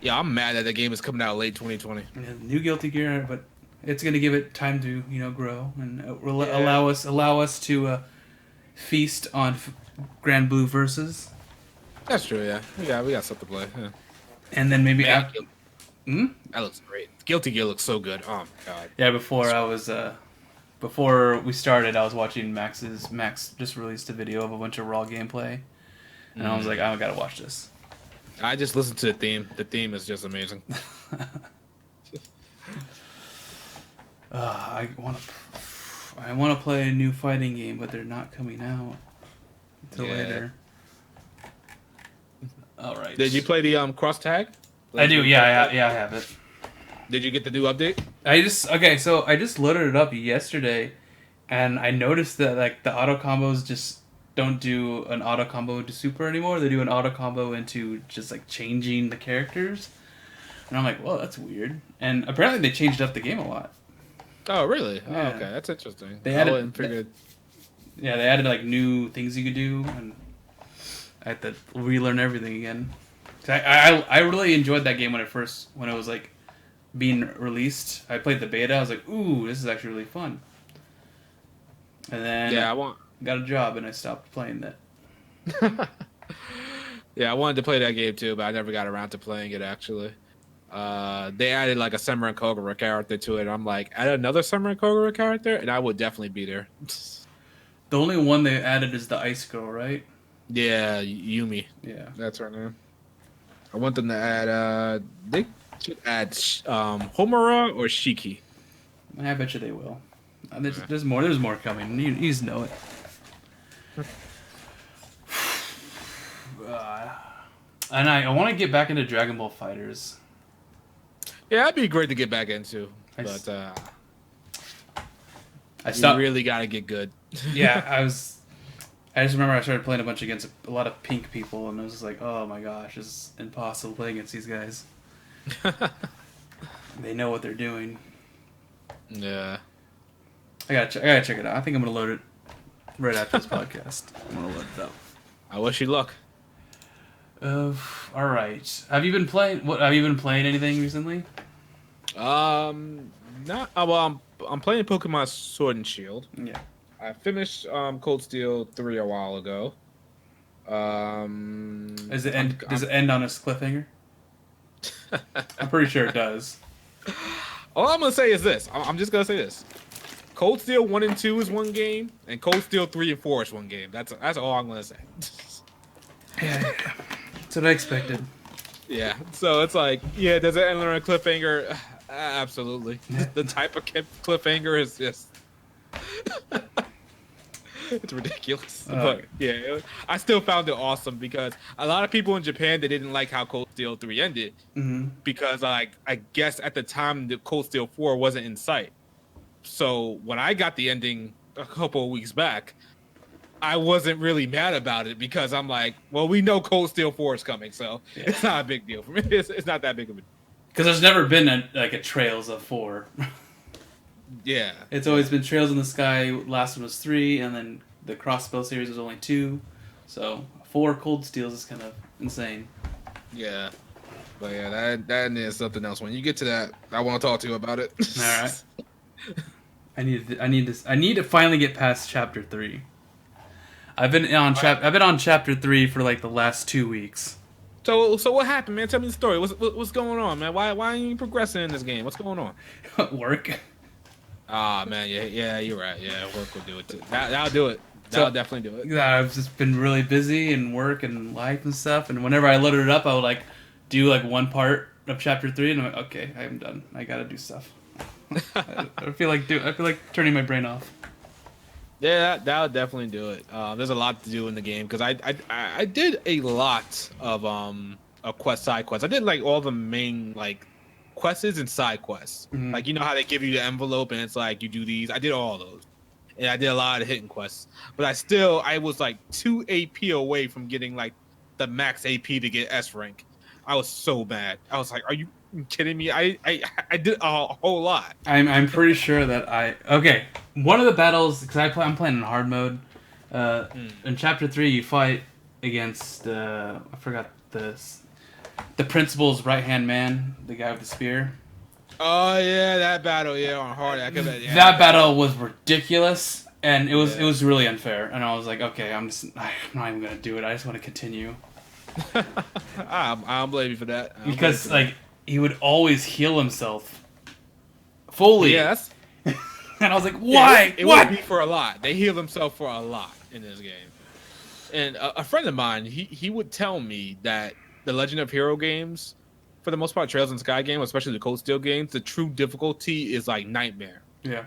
Yeah, I'm mad that the game is coming out late 2020. Yeah, new Guilty Gear, but it's going to give it time to grow and allow us to feast on Grand Blue Versus. That's true. Yeah, we got stuff to play. Yeah. And then maybe that looks great. Guilty Gear looks so good. Oh my god. Yeah, before we started, I was watching Max just released a video of a bunch of raw gameplay, and I was like, I gotta watch this. I just listened to the theme. The theme is just amazing. I want to play a new fighting game, but they're not coming out until later. All right. Did you play the cross tag? I do. Yeah, I have it. Did you get the new update? So I just loaded it up yesterday, and I noticed that the auto combos just don't do an auto combo into super anymore. They do an auto combo into just changing the characters, and I'm like, whoa, that's weird. And apparently they changed up the game a lot. Oh, really? Oh, Yeah. okay, that's interesting. They I added- wouldn't figure. Yeah, they added like new things you could do, and I had to relearn everything again. 'Cause I really enjoyed that game when it was like being released. I played the beta. I was like, ooh, this is actually really fun. And then Yeah, got a job and I stopped playing that. Yeah, I wanted to play that game too, but I never got around to playing it actually. They added like a Samurai Kogura character to it. I'm like, add another Samurai Kogura character, and I would definitely be there. The only one they added is the Ice Girl, right? Yeah, Yumi. Yeah. That's her name. I want them to add. They should add Homura or Shiki. I bet you they will. There's more. There's more coming. You just know it. And I want to get back into Dragon Ball Fighters. Yeah, that'd be great to get back into, I but I you stopped. really gotta get good. Yeah, I just remember I started playing a bunch against a lot of pink people, and I was just like, oh my gosh, it's impossible to play against these guys. They know what they're doing. Yeah. I gotta check it out. I think I'm gonna load it right after this podcast. I'm gonna load it up. I wish you luck. All right. Have you been playing? What have you been playing? Anything recently? Not. Well, I'm playing Pokemon Sword and Shield. Yeah. I finished Cold Steel 3 a while ago. Does it end on a cliffhanger? I'm pretty sure it does. All I'm gonna say is this. I'm just gonna say this. Cold Steel 1 and 2 is one game, and Cold Steel 3 and 4 is one game. That's all I'm gonna say. Yeah. That's what I expected. Yeah. So it's like, yeah, does it end on a cliffhanger? Absolutely. The type of cliffhanger is just it's ridiculous. But yeah, I still found it awesome because a lot of people in Japan, they didn't like how Cold Steel 3 ended because I guess at the time the Cold Steel 4 wasn't in sight. So when I got the ending a couple of weeks back, I wasn't really mad about it because I'm like, well, we know Cold Steel 4 is coming, so it's not a big deal for me. It's not that big of a deal. Because there's never been a Trails of 4. Yeah. It's always been Trails in the Sky. Last one was 3, and then the Crossbow series was only 2. So 4 Cold Steels is kind of insane. Yeah. But yeah, that is something else. When you get to that, I want to talk to you about it. All right. I need to finally get past chapter 3. I've been on chapter 3 for like the last 2 weeks. So what happened, man? Tell me the story. What's going on, man? Why aren't you progressing in this game? What's going on? Work. Ah, man, yeah, you're right. Yeah, work will do it too. That'll do it. That'll definitely do it. Yeah, I've just been really busy in work and life and stuff. And whenever I loaded it up, I would like do like one part of chapter 3, and I'm like, okay, I am done. I gotta do stuff. I feel like turning my brain off. Yeah, that'll definitely do it. There's a lot to do in the game because I did a lot of side quests. I did like all the main like quests and side quests. Mm-hmm. Like, you know how they give you the envelope and it's like you do these. I did all those, and I did a lot of hidden quests. But I was like 2 AP away from getting like the max AP to get S rank. I was so bad. I was like, are you kidding me? I did a whole lot. I'm pretty sure that one of the battles, because I'm playing in hard mode. In chapter 3, you fight against I forgot the principal's right hand man, the guy with the spear. Oh yeah, that battle, on hard. That battle was ridiculous, and it was really unfair. And I was like, okay, I'm not even gonna do it. I just want to continue. I don't blame you for that. Because like he would always heal himself fully. Yes. And I was like, why? It would be for a lot. They heal themselves for a lot in this game. And a friend of mine, he would tell me that the Legend of Hero games, for the most part, Trails in Sky game, especially the Cold Steel games, the true difficulty is like nightmare. Yeah.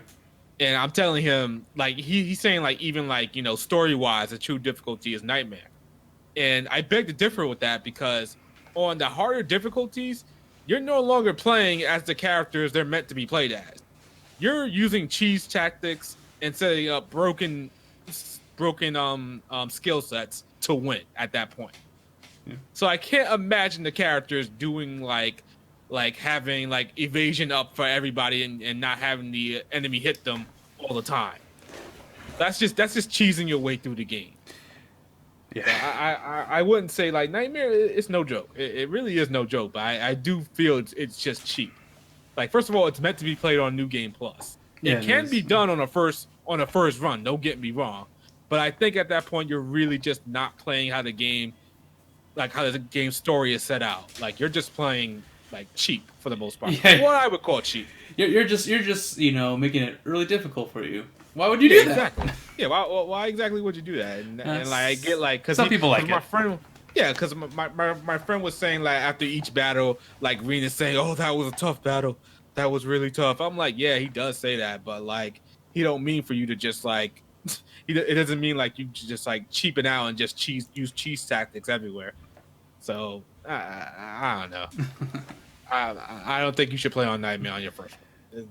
And I'm telling him, like, he's saying, like, even like, story wise, the true difficulty is nightmare. And I beg to differ with that because on the harder difficulties, you're no longer playing as the characters they're meant to be played as. You're using cheese tactics and setting up broken skill sets to win at that point. Yeah. So I can't imagine the characters doing like like having like evasion up for everybody and not having the enemy hit them all the time. That's just cheesing your way through the game. Yeah. So I wouldn't say like Nightmare. It's no joke. It really is no joke. But I do feel it's just cheap. Like first of all, it's meant to be played on New Game Plus. Yeah, It can be done on a first run. Don't get me wrong. But I think at that point you're really just not playing how the game story is set out. Like you're just playing like cheap for the most part. Yeah. What I would call cheap. You're just making it really difficult for you. Why would you do that? Exactly. Yeah. Why exactly would you do that? And like I get like because some people like my it. friend. Yeah, because my friend was saying like after each battle, like Rena's saying, "Oh, that was a tough battle. That was really tough." I'm like, yeah, he does say that, but like he don't mean for you to just like. It doesn't mean like you just like cheapen out and just use cheese tactics everywhere. So I don't know. I don't think you should play on Nightmare on your first one.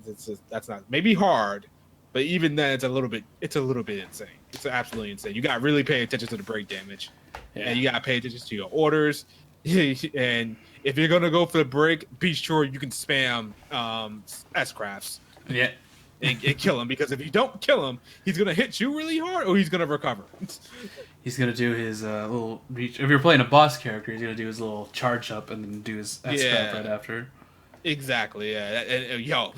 That's not maybe hard, but even then it's a little bit insane. It's absolutely insane. You got to really pay attention to the break damage, and you got to pay attention to your orders. And if you're gonna go for the break, be sure you can spam S-crafts. Yeah. And kill him, because if you don't kill him, he's gonna hit you really hard, or he's gonna recover. He's gonna do his little reach. If you're playing a boss character, he's gonna do his little charge up and then do his S-crap right after. Exactly. Yeah. And yo,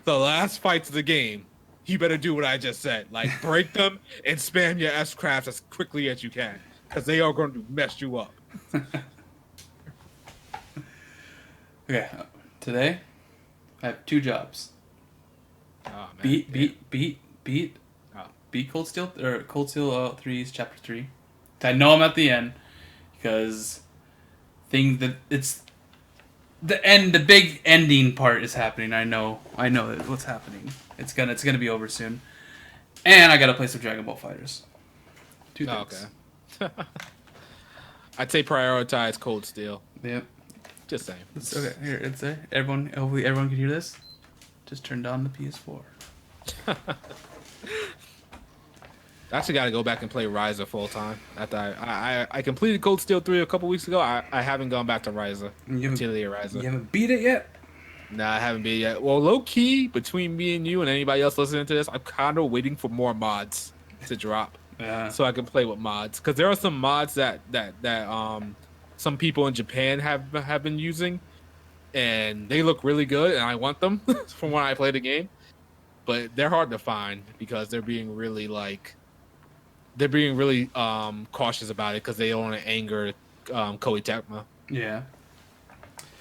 the last fights of the game, you better do what I just said. Like break them and spam your S-crafts as quickly as you can, because they are going to mess you up. Okay. Today, I have 2 jobs. Oh, man. Beat Cold Steel 3's Chapter 3. I know I'm at the end because it's the big ending part is happening. I know what's happening. It's gonna be over soon, and I gotta play some Dragon Ball Fighters. 2 things. Okay. I'd say prioritize Cold Steel. Yep. Just saying. Okay. Here it's there. Hopefully everyone can hear this. Just turned on the PS4. I actually got to go back and play Ryza full time. After I completed Cold Steel 3 a couple weeks ago. I haven't gone back to Ryza. You haven't beat it yet? Nah, I haven't beat it yet. Well, low key, between me and you and anybody else listening to this, I'm kind of waiting for more mods to drop. Yeah. So I can play with mods. Because there are some mods that some people in Japan have been using. And they look really good, and I want them from when I play the game. But they're hard to find because they're being really cautious about it because they don't want to anger Koei Tecmo. Yeah.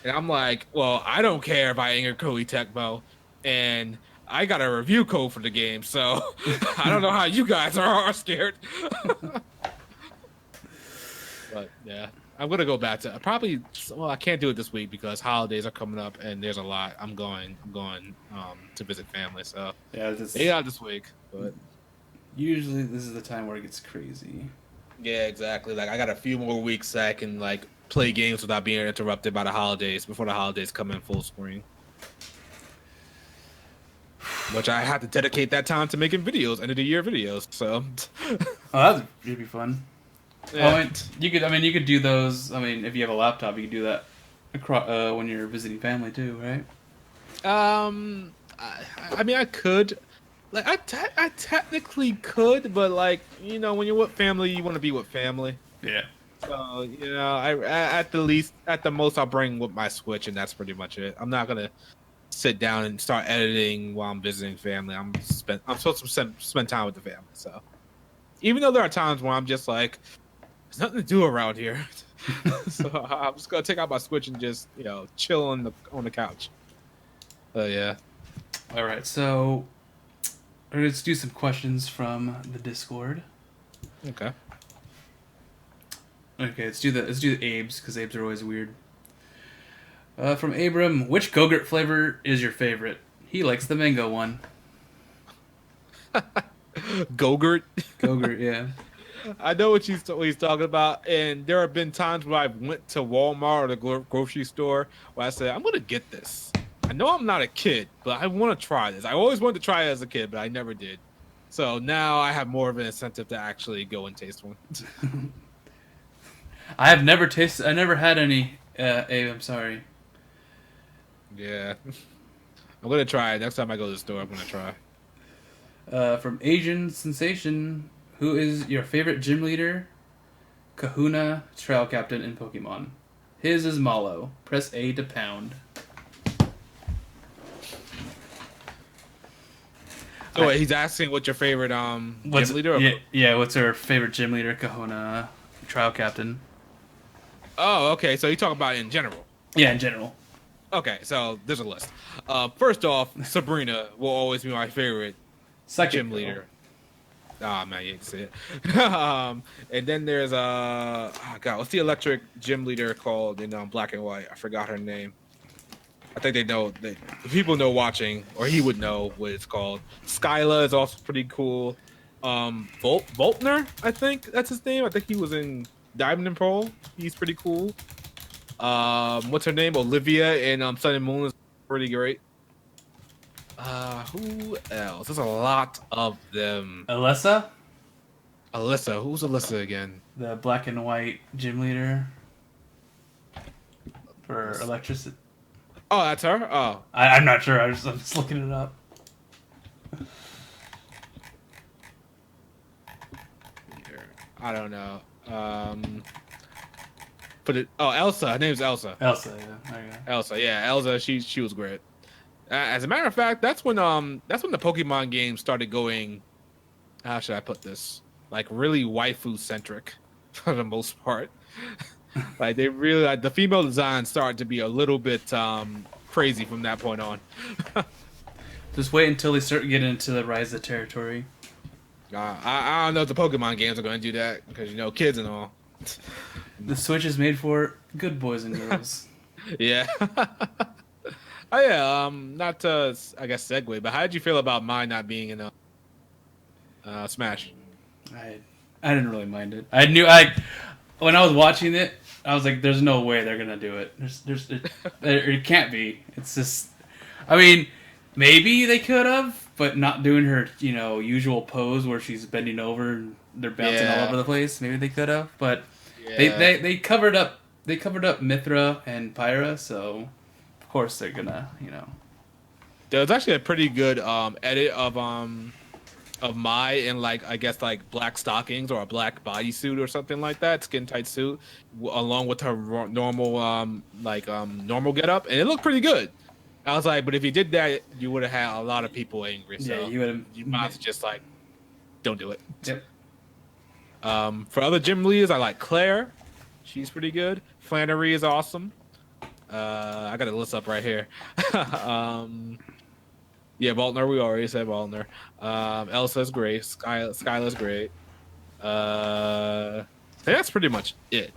And I'm like, well, I don't care if I anger Koei Tecmo, and I got a review code for the game, so I don't know how you guys are scared. But yeah. I'm gonna go back to I can't do it this week because holidays are coming up and there's a lot. I'm going to visit family, so yeah, this week. But usually this is the time where it gets crazy. Yeah, exactly. Like I got a few more weeks that I can like play games without being interrupted by the holidays before the holidays come in full swing. Which I have to dedicate that time to making videos, end of the year videos. So that's really fun. Yeah. You could do those. I mean, if you have a laptop, you could do that when you're visiting family too, right? I mean, I could. Like, I technically could, but like, you know, when you're with family, you want to be with family. Yeah. So you know, at the most, I'll bring with my Switch, and that's pretty much it. I'm not gonna sit down and start editing while I'm visiting family. I'm supposed to spend time with the family. So even though there are times where I'm just like, there's nothing to do around here, so I'm just gonna take out my Switch and just, you know, chill on the couch. Yeah. All right, so let's do some questions from the Discord. Okay. Okay, let's do the Abes, because Abes are always weird. From Abram, which Go-Gurt flavor is your favorite? He likes the mango one. Go-Gurt? Go-Gurt, yeah. I know what he's talking about, and there have been times where I went to Walmart or the grocery store where I said, I'm going to get this. I know I'm not a kid, but I want to try this. I always wanted to try it as a kid, but I never did. So now I have more of an incentive to actually go and taste one. I never had any, Abe, I'm sorry. Yeah. I'm gonna try it. Next time I go to the store, I'm gonna try. From Asian Sensation, who is your favorite gym leader, Kahuna, Trail Captain, in Pokemon? His is Malo. Press A to pound. So wait, he's asking what's your favorite gym leader? Yeah, what's her favorite gym leader, Kahuna, Trial Captain? Oh, okay. So you talk about it in general. Yeah, in general. Okay, so there's a list. First off, Sabrina will always be my favorite gym leader. Ah, man, you can see it. And then there's oh God, what's the electric gym leader called in Black and White? I forgot her name. I think they know. The people know watching, or he would know what it's called. Skyla is also pretty cool. Voltner, I think that's his name. I think he was in Diamond and Pearl. He's pretty cool. What's her name? Olivia in Sun and Moon is pretty great. Who else? There's a lot of them. Alyssa, Who's Alyssa again? the Black and White gym leader for electricity. Oh, that's her. Oh, I'm not sure. I'm just looking it up. I don't know. Elsa. Her name's Elsa. Elsa, yeah. There you go. Elsa, yeah, Elsa. She was great. As a matter of fact, that's when the Pokemon games started going. How should I put this? Like really waifu centric, for the most part. Like they really the female design started to be a little bit crazy from that point on. Just wait until they start getting into the Rise of Territory. I don't know if the Pokemon games are going to do that because kids and all. The Switch is made for good boys and girls. Yeah. Oh yeah. Not to I guess segue, but how did you feel about mine not being in Smash? I didn't really mind it. When I was watching it, I was like, "There's no way they're gonna do it. It can't be. It's just, I mean, maybe they could have, but not doing her, usual pose where she's bending over and they're bouncing all over the place. Maybe they could have, but they covered up Mithra and Pyra, so of course they're gonna, There was actually a pretty good edit of Mai in I guess black stockings or a black bodysuit or something like that, skin tight suit, along with her normal normal getup, and it looked pretty good. I was like, but if you did that, you would have had a lot of people angry. So you would have. You might have just don't do it. Yep. For other gym leaders, I like Claire. She's pretty good. Flannery is awesome. I got a list up right here. Yeah, Voltner, we already said Voltner. Elsa's great. Skyla's great. That's pretty much it.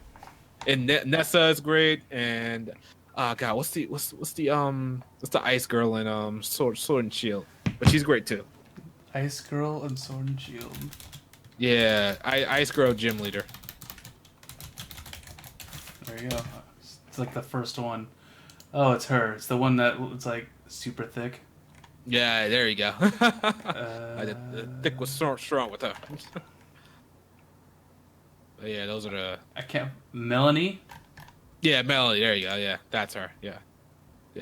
And Nessa is great. And God, what's the ice girl in Sword and Shield? But she's great too. Ice Girl and Sword and Shield. Yeah, Ice Girl gym leader. There you go. It's like the first one. Oh, it's her. It's the one that it's super thick. Yeah, there you go. The thick was strong with her. But yeah, those are the. I can't. Melanie. Yeah, Melanie. There you go. Yeah, that's her. Yeah,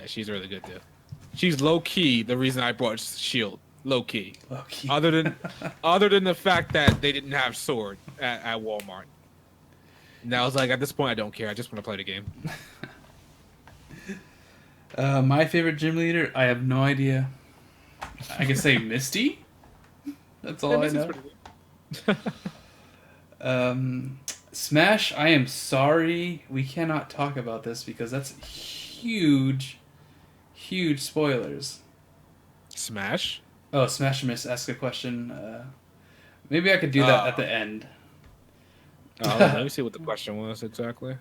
she's really good too. She's low key the reason I brought Shield. Low key. Other than the fact that they didn't have Sword at Walmart. And I was like, at this point, I don't care. I just want to play the game. My favorite gym leader, I have no idea. I can say Misty. That's all I know. Smash, I am sorry. We cannot talk about this because that's huge spoilers. Smash? Oh, Smash Miss ask a question. Maybe I could do that at the end. Let me see what the question was exactly.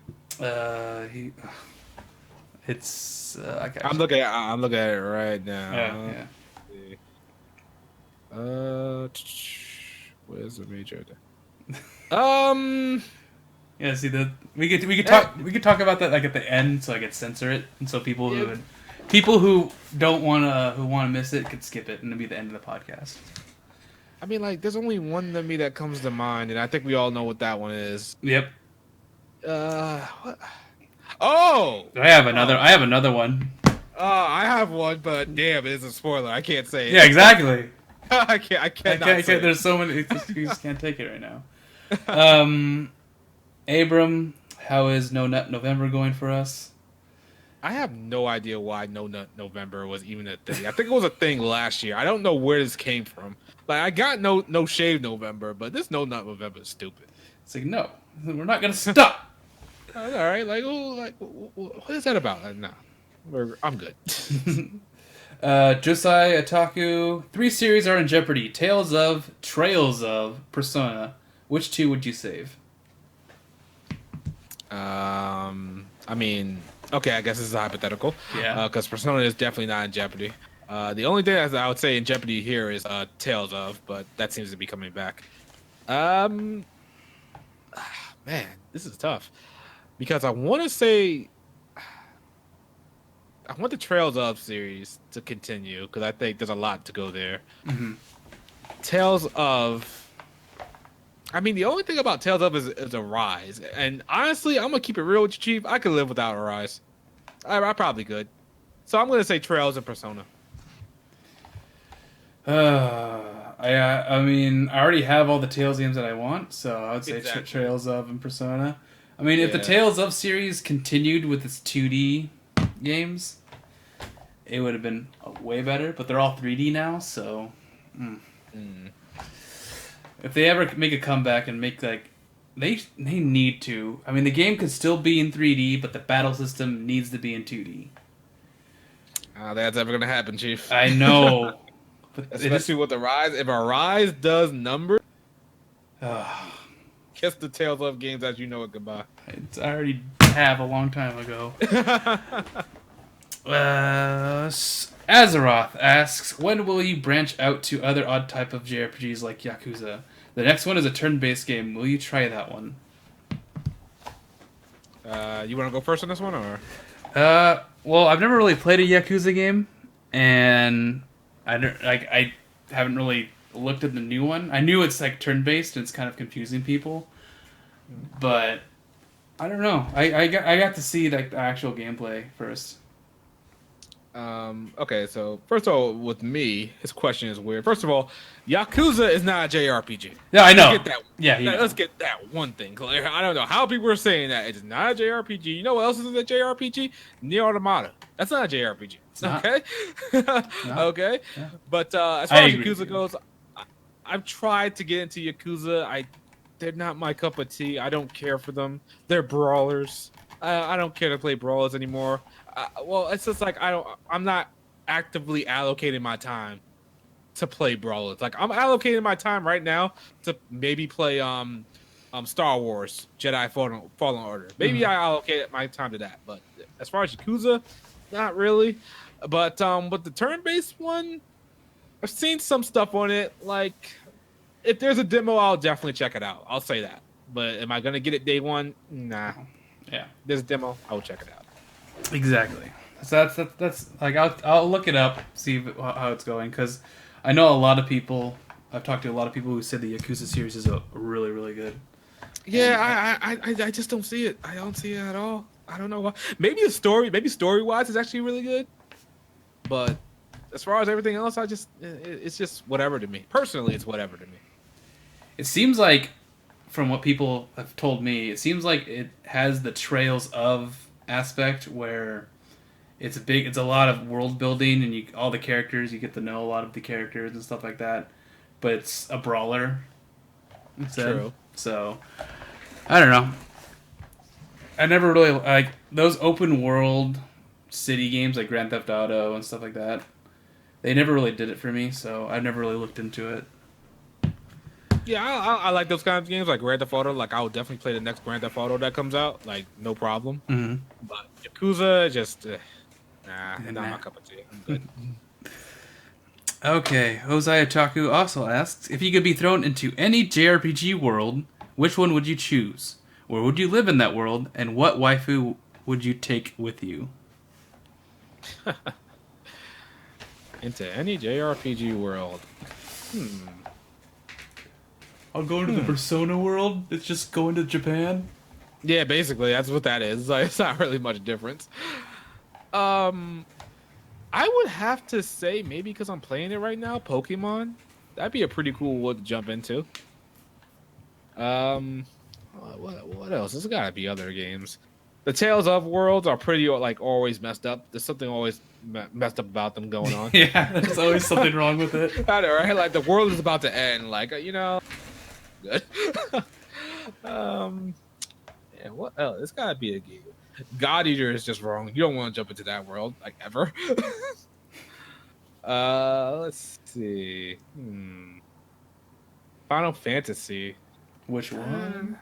It's. I'm looking at it right now. Yeah. Where's the major? Yeah. See we could talk about that at the end, so I could censor it, and so people who don't wanna miss it could skip it, and it'll be the end of the podcast. I mean, there's only one to me that comes to mind, and I think we all know what that one is. Yep. What? Oh! I have another one. I have one, but damn, it is a spoiler. I can't say it. Yeah, exactly. I can't. There's so many. You just can't take it right now. Abram, how is No Nut November going for us? I have no idea why No Nut November was even a thing. I think it was a thing last year. I don't know where this came from. Like I got no shave November, but this No Nut November is stupid. It's like no, we're not gonna stop. All right, what is that about? Nah, I'm good. Josai Otaku, 3 series are in jeopardy: Tales of, Trails of, Persona. Which 2 would you save? I mean, okay, I guess this is a hypothetical. Yeah. Because Persona is definitely not in jeopardy. The only thing that I would say in jeopardy here is Tales of, but that seems to be coming back. Man, this is tough because I want to say I want the Trails of series to continue because I think there's a lot to go there. Mm-hmm. Tales of. I mean, the only thing about Tales of is a Rise, and honestly, I'm gonna keep it real with you, Chief. I could live without a Rise. I probably could. So I'm gonna say Trails and Persona. I mean, I already have all the Tales games that I want, so I would say Exactly. Trails of and Persona. I mean, if the Yeah. Tales of series continued with its 2D games, it would have been way better. But they're all 3D now, so. If they ever make a comeback and make like, they need to. I mean, the game could still be in 3D, but the battle system needs to be in 2D. That's ever gonna happen, Chief. I know, but Especially with the Rise. If a Rise does numbers, kiss the Tales of games as you know it goodbye. I already have a long time ago. Azeroth asks, when will you branch out to other odd type of JRPGs like Yakuza? The next one is a turn-based game. Will you try that one? You want to go first on this one, or? Well, I've never really played a Yakuza game, and I haven't really looked at the new one. I knew it's like turn-based and it's kind of confusing people, but I don't know. I got to see like the actual gameplay first. Okay, so first of all, with me, his question is weird. First of all, Yakuza is not a JRPG. Yeah, I know. Let's get that, let's get that one thing clear. I don't know how people are saying that. It's not a JRPG. You know what else is a JRPG? Nier Automata. That's not a JRPG. not. Okay? Okay? Yeah. But as far as agree with Yakuza you. goes, I've tried to get into Yakuza. They're not my cup of tea. I don't care for them. They're brawlers. I don't care to play brawlers anymore. Well, it's just like I'm not actively allocating my time to play brawlers. Like I'm allocating my time right now to maybe play Star Wars Jedi Fallen Order. Maybe I allocate my time to that. But as far as Yakuza, not really. But the turn-based one, I've seen some stuff on it. Like if there's a demo, I'll definitely check it out. I'll say that. But am I gonna get it day one? Nah. Yeah. There's a demo. I will check it out. Exactly. So that's like I'll look it up, see how it's going, because I know a lot of people. I've talked to a lot of people who said the Yakuza series is really really good. Yeah, I just don't see it. I don't see it at all. I don't know why. Maybe story wise, it's actually really good. But as far as everything else, it's just whatever to me. Personally, it's whatever to me. It seems like, from what people have told me, it seems like it has the Trails of aspect where it's a lot of world building and all the characters, you get to know a lot of the characters and stuff like that, but it's a brawler instead. True. So I don't know, I never really like those open world city games like Grand Theft Auto and stuff like that. They never really did it for me, so I've never really looked into it. Yeah, I like those kinds of games, like Grand Theft Auto. Like, I would definitely play the next Grand Theft Auto that comes out. Like, no problem. Mm-hmm. But Yakuza, just, not my cup of tea. I'm good. Okay, Hosei Otaku also asks, if you could be thrown into any JRPG world, which one would you choose? Where would you live in that world, and what waifu would you take with you? Into any JRPG world. I'll go into the Persona world. It's just going to Japan. Yeah, basically, that's what that is. Like, it's not really much difference. I would have to say maybe because I'm playing it right now, Pokemon. That'd be a pretty cool world to jump into. Um, what else? There's got to be other games. The Tales of worlds are pretty like always messed up. There's something always messed up about them going on. Yeah, there's always something wrong with it. I know, right? Like the world is about to end. Like good. Yeah. What else? It's got to be a game. God Eater is just wrong. You don't want to jump into that world like ever. Let's see. Final Fantasy. Which one?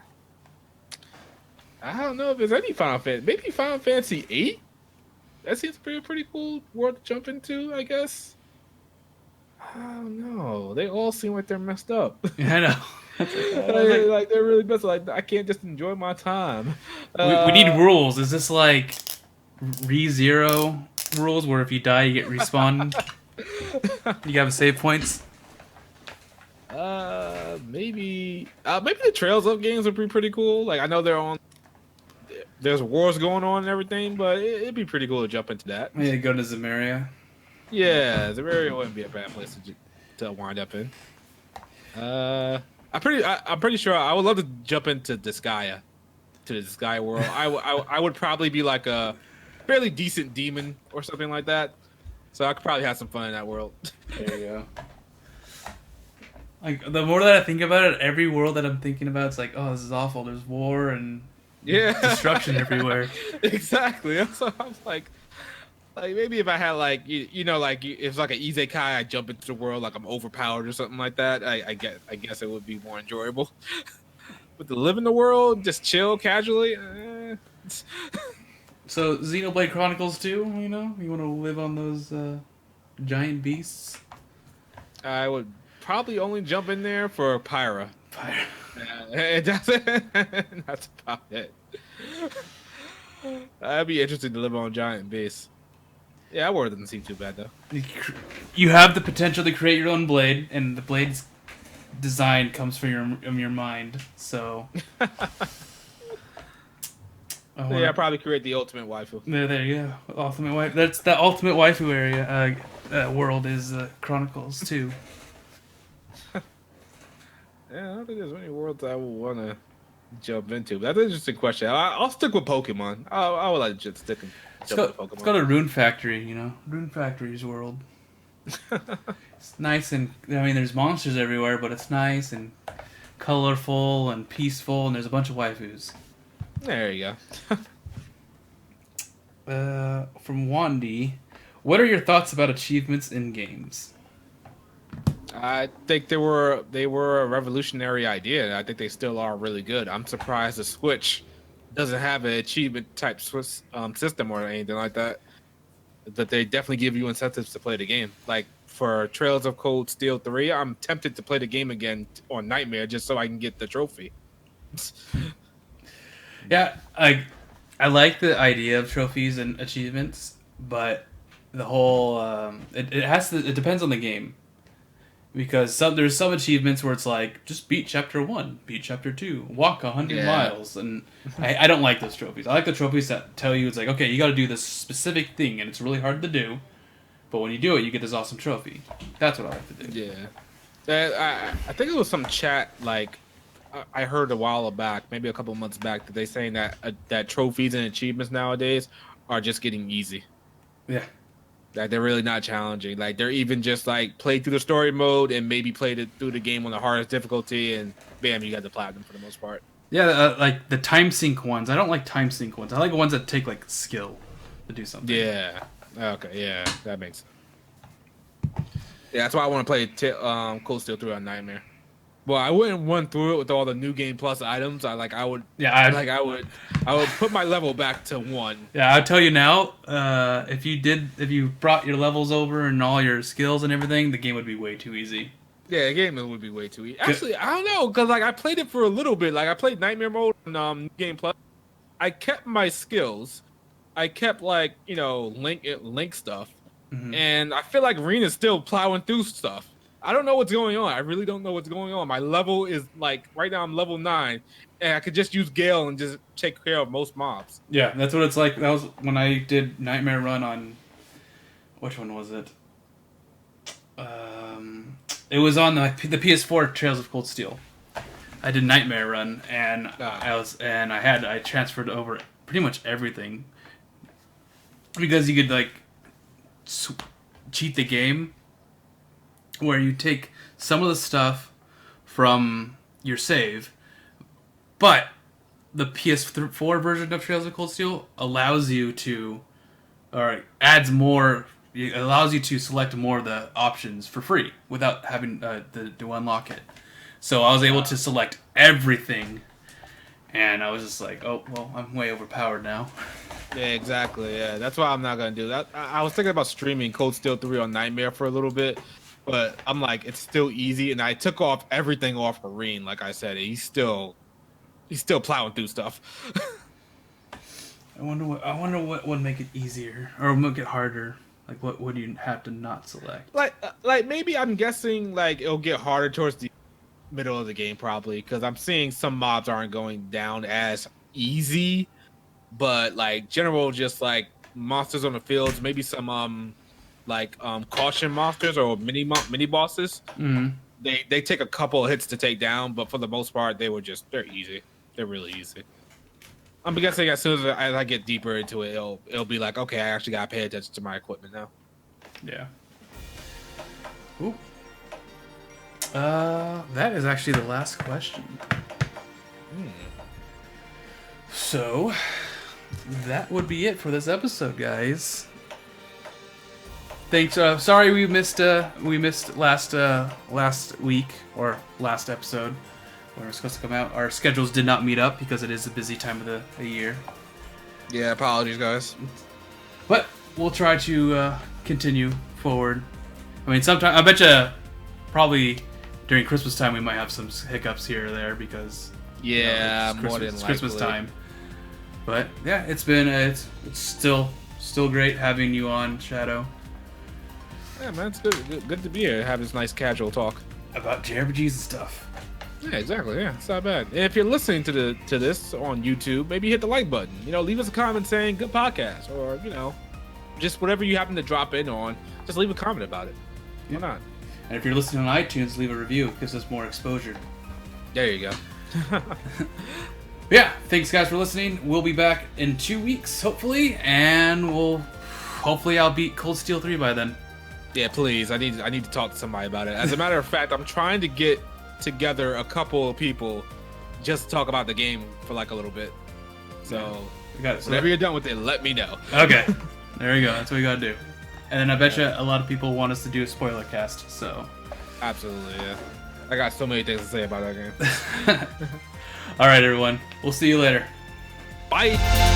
I don't know if there's any Final Fantasy. Maybe Final Fantasy 8? That seems pretty cool world to jump into, I guess. I don't know. They all seem like they're messed up. Yeah, I know. Like they're really messed up. Like I can't just enjoy my time. We need rules. Is this like ReZero rules where if you die you get respawned? You gotta save points? Maybe the Trails of games would be pretty cool. Like I know there's wars going on and everything, but it'd be pretty cool to jump into that. Yeah, go to Zamaria. Yeah, Zamaria wouldn't be a bad place to wind up in. I'm pretty sure I would love to jump into Disgaea, to the Disgaea world. I would probably be like a fairly decent demon or something like that. So I could probably have some fun in that world. There you go. Like the more that I think about it, every world that I'm thinking about, it's like, oh, this is awful. There's war and destruction everywhere. Exactly. So I was like maybe if I had like if it's like an isekai, I jump into the world like I'm overpowered or something like that. I guess it would be more enjoyable. But to live in the world, just chill casually. So Xenoblade Chronicles 2, you want to live on those giant beasts? I would probably only jump in there for Pyra. That's about it. I'd be interested to live on a giant base. Yeah, that word doesn't seem too bad though. You have the potential to create your own blade, and the blade's design comes from your mind. So, I'd probably create the ultimate waifu. There you go. Ultimate waifu. That's the ultimate waifu area. World is Chronicles 2. Yeah, I don't think there's any worlds I would want to jump into. That's an interesting question. I'll stick with Pokemon. I would like to just jump with Pokemon. Let's go to Rune Factory, Rune Factory's world. It's nice and, there's monsters everywhere, but it's nice and colorful and peaceful, and there's a bunch of waifus. There you go. From Wandy, what are your thoughts about achievements in games? I think they were a revolutionary idea, and I think they still are really good. I'm surprised the Switch doesn't have an achievement type system or anything like that. That they definitely give you incentives to play the game. Like for Trails of Cold Steel 3, I'm tempted to play the game again on Nightmare just so I can get the trophy. Yeah, I like the idea of trophies and achievements, but the whole it depends on the game. Because there's some achievements where it's like, just beat chapter 1, beat chapter 2, walk 100 miles, and I don't like those trophies. I like the trophies that tell you, it's like, okay, you got to do this specific thing, and it's really hard to do, but when you do it, you get this awesome trophy. That's what I like to do. Yeah. I think it was some chat, like, I heard a while back, maybe a couple months back, that they saying that trophies and achievements nowadays are just getting easy. Yeah. Like they're really not challenging. Like they're even just like play through the story mode and maybe played it through the game on the hardest difficulty, and bam, you got the platinum for the most part. Yeah, like the time sync ones. I don't like time sync ones. I like ones that take like skill to do something. Yeah. Okay. Yeah, that makes sense. Yeah, that's why I want to play Cold Steel 3 on Nightmare. Well, I wouldn't run through it with all the new game plus items. I would put my level back to 1. Yeah, I'll tell you now. If you brought your levels over and all your skills and everything, the game would be way too easy. Yeah, the game would be way too easy. Actually, I don't know, because like I played it for a little bit. Like I played Nightmare mode on Game Plus. I kept my skills. I kept like link stuff, and I feel like Rena's still plowing through stuff. I don't know what's going on. I really don't know what's going on. My level is like right now I'm level 9, and I could just use Gale and just take care of most mobs. Yeah, that's what it's like. That was when I did Nightmare Run on which one was it? It was on the PS4 Trails of Cold Steel. I did Nightmare Run, and I transferred over pretty much everything because you could like cheat the game, where you take some of the stuff from your save, but the PS4 version of Trails of Cold Steel allows you to, or adds more. It allows you to select more of the options for free without having to unlock it. So I was able to select everything, and I was just like, oh, well, I'm way overpowered now. Yeah, exactly. Yeah, that's why I'm not going to do that. I was thinking about streaming Cold Steel 3 on Nightmare for a little bit, but I'm like, it's still easy, and I took off everything off Marine, like I said. He's still plowing through stuff. I wonder what would make it easier, or make it harder. Like, what would you have to not select? Like maybe I'm guessing like it'll get harder towards the middle of the game probably, because I'm seeing some mobs aren't going down as easy, but like general just like monsters on the fields, maybe some caution monsters or mini bosses. Mm-hmm. They take a couple of hits to take down, but for the most part they're easy. They're really easy. I'm guessing as soon as I get deeper into it, it'll be like, okay, I actually gotta pay attention to my equipment now. Yeah. Ooh. That is actually the last question. So, that would be it for this episode, guys. Thanks. Sorry we missed last week or last episode when it was supposed to come out. Our schedules did not meet up because it is a busy time of the year. Yeah, apologies, guys. But we'll try to continue forward. I mean, sometime I bet you probably during Christmas time we might have some hiccups here or there because it's Christmas time. But yeah, it's still great having you on, Shadow. Yeah, man, it's good to be here. Have this nice casual talk about JRPGs and stuff. Yeah, exactly. Yeah, it's not bad. And if you're listening to this on YouTube, maybe hit the like button. Leave us a comment saying good podcast, or just whatever you happen to drop in on. Just leave a comment about it. Why not? And if you're listening on iTunes, leave a review. It gives us more exposure. There you go. Yeah, thanks guys for listening. We'll be back in 2 weeks, hopefully, and hopefully I'll beat Cold Steel 3 by then. Yeah, please. I need to talk to somebody about it. As a matter of fact, I'm trying to get together a couple of people just to talk about the game for like a little bit. So, whenever you're done with it, let me know. Okay. There you go. That's what we gotta do. And then I bet you a lot of people want us to do a spoiler cast, so. Absolutely, yeah. I got so many things to say about that game. All right, everyone. We'll see you later. Bye.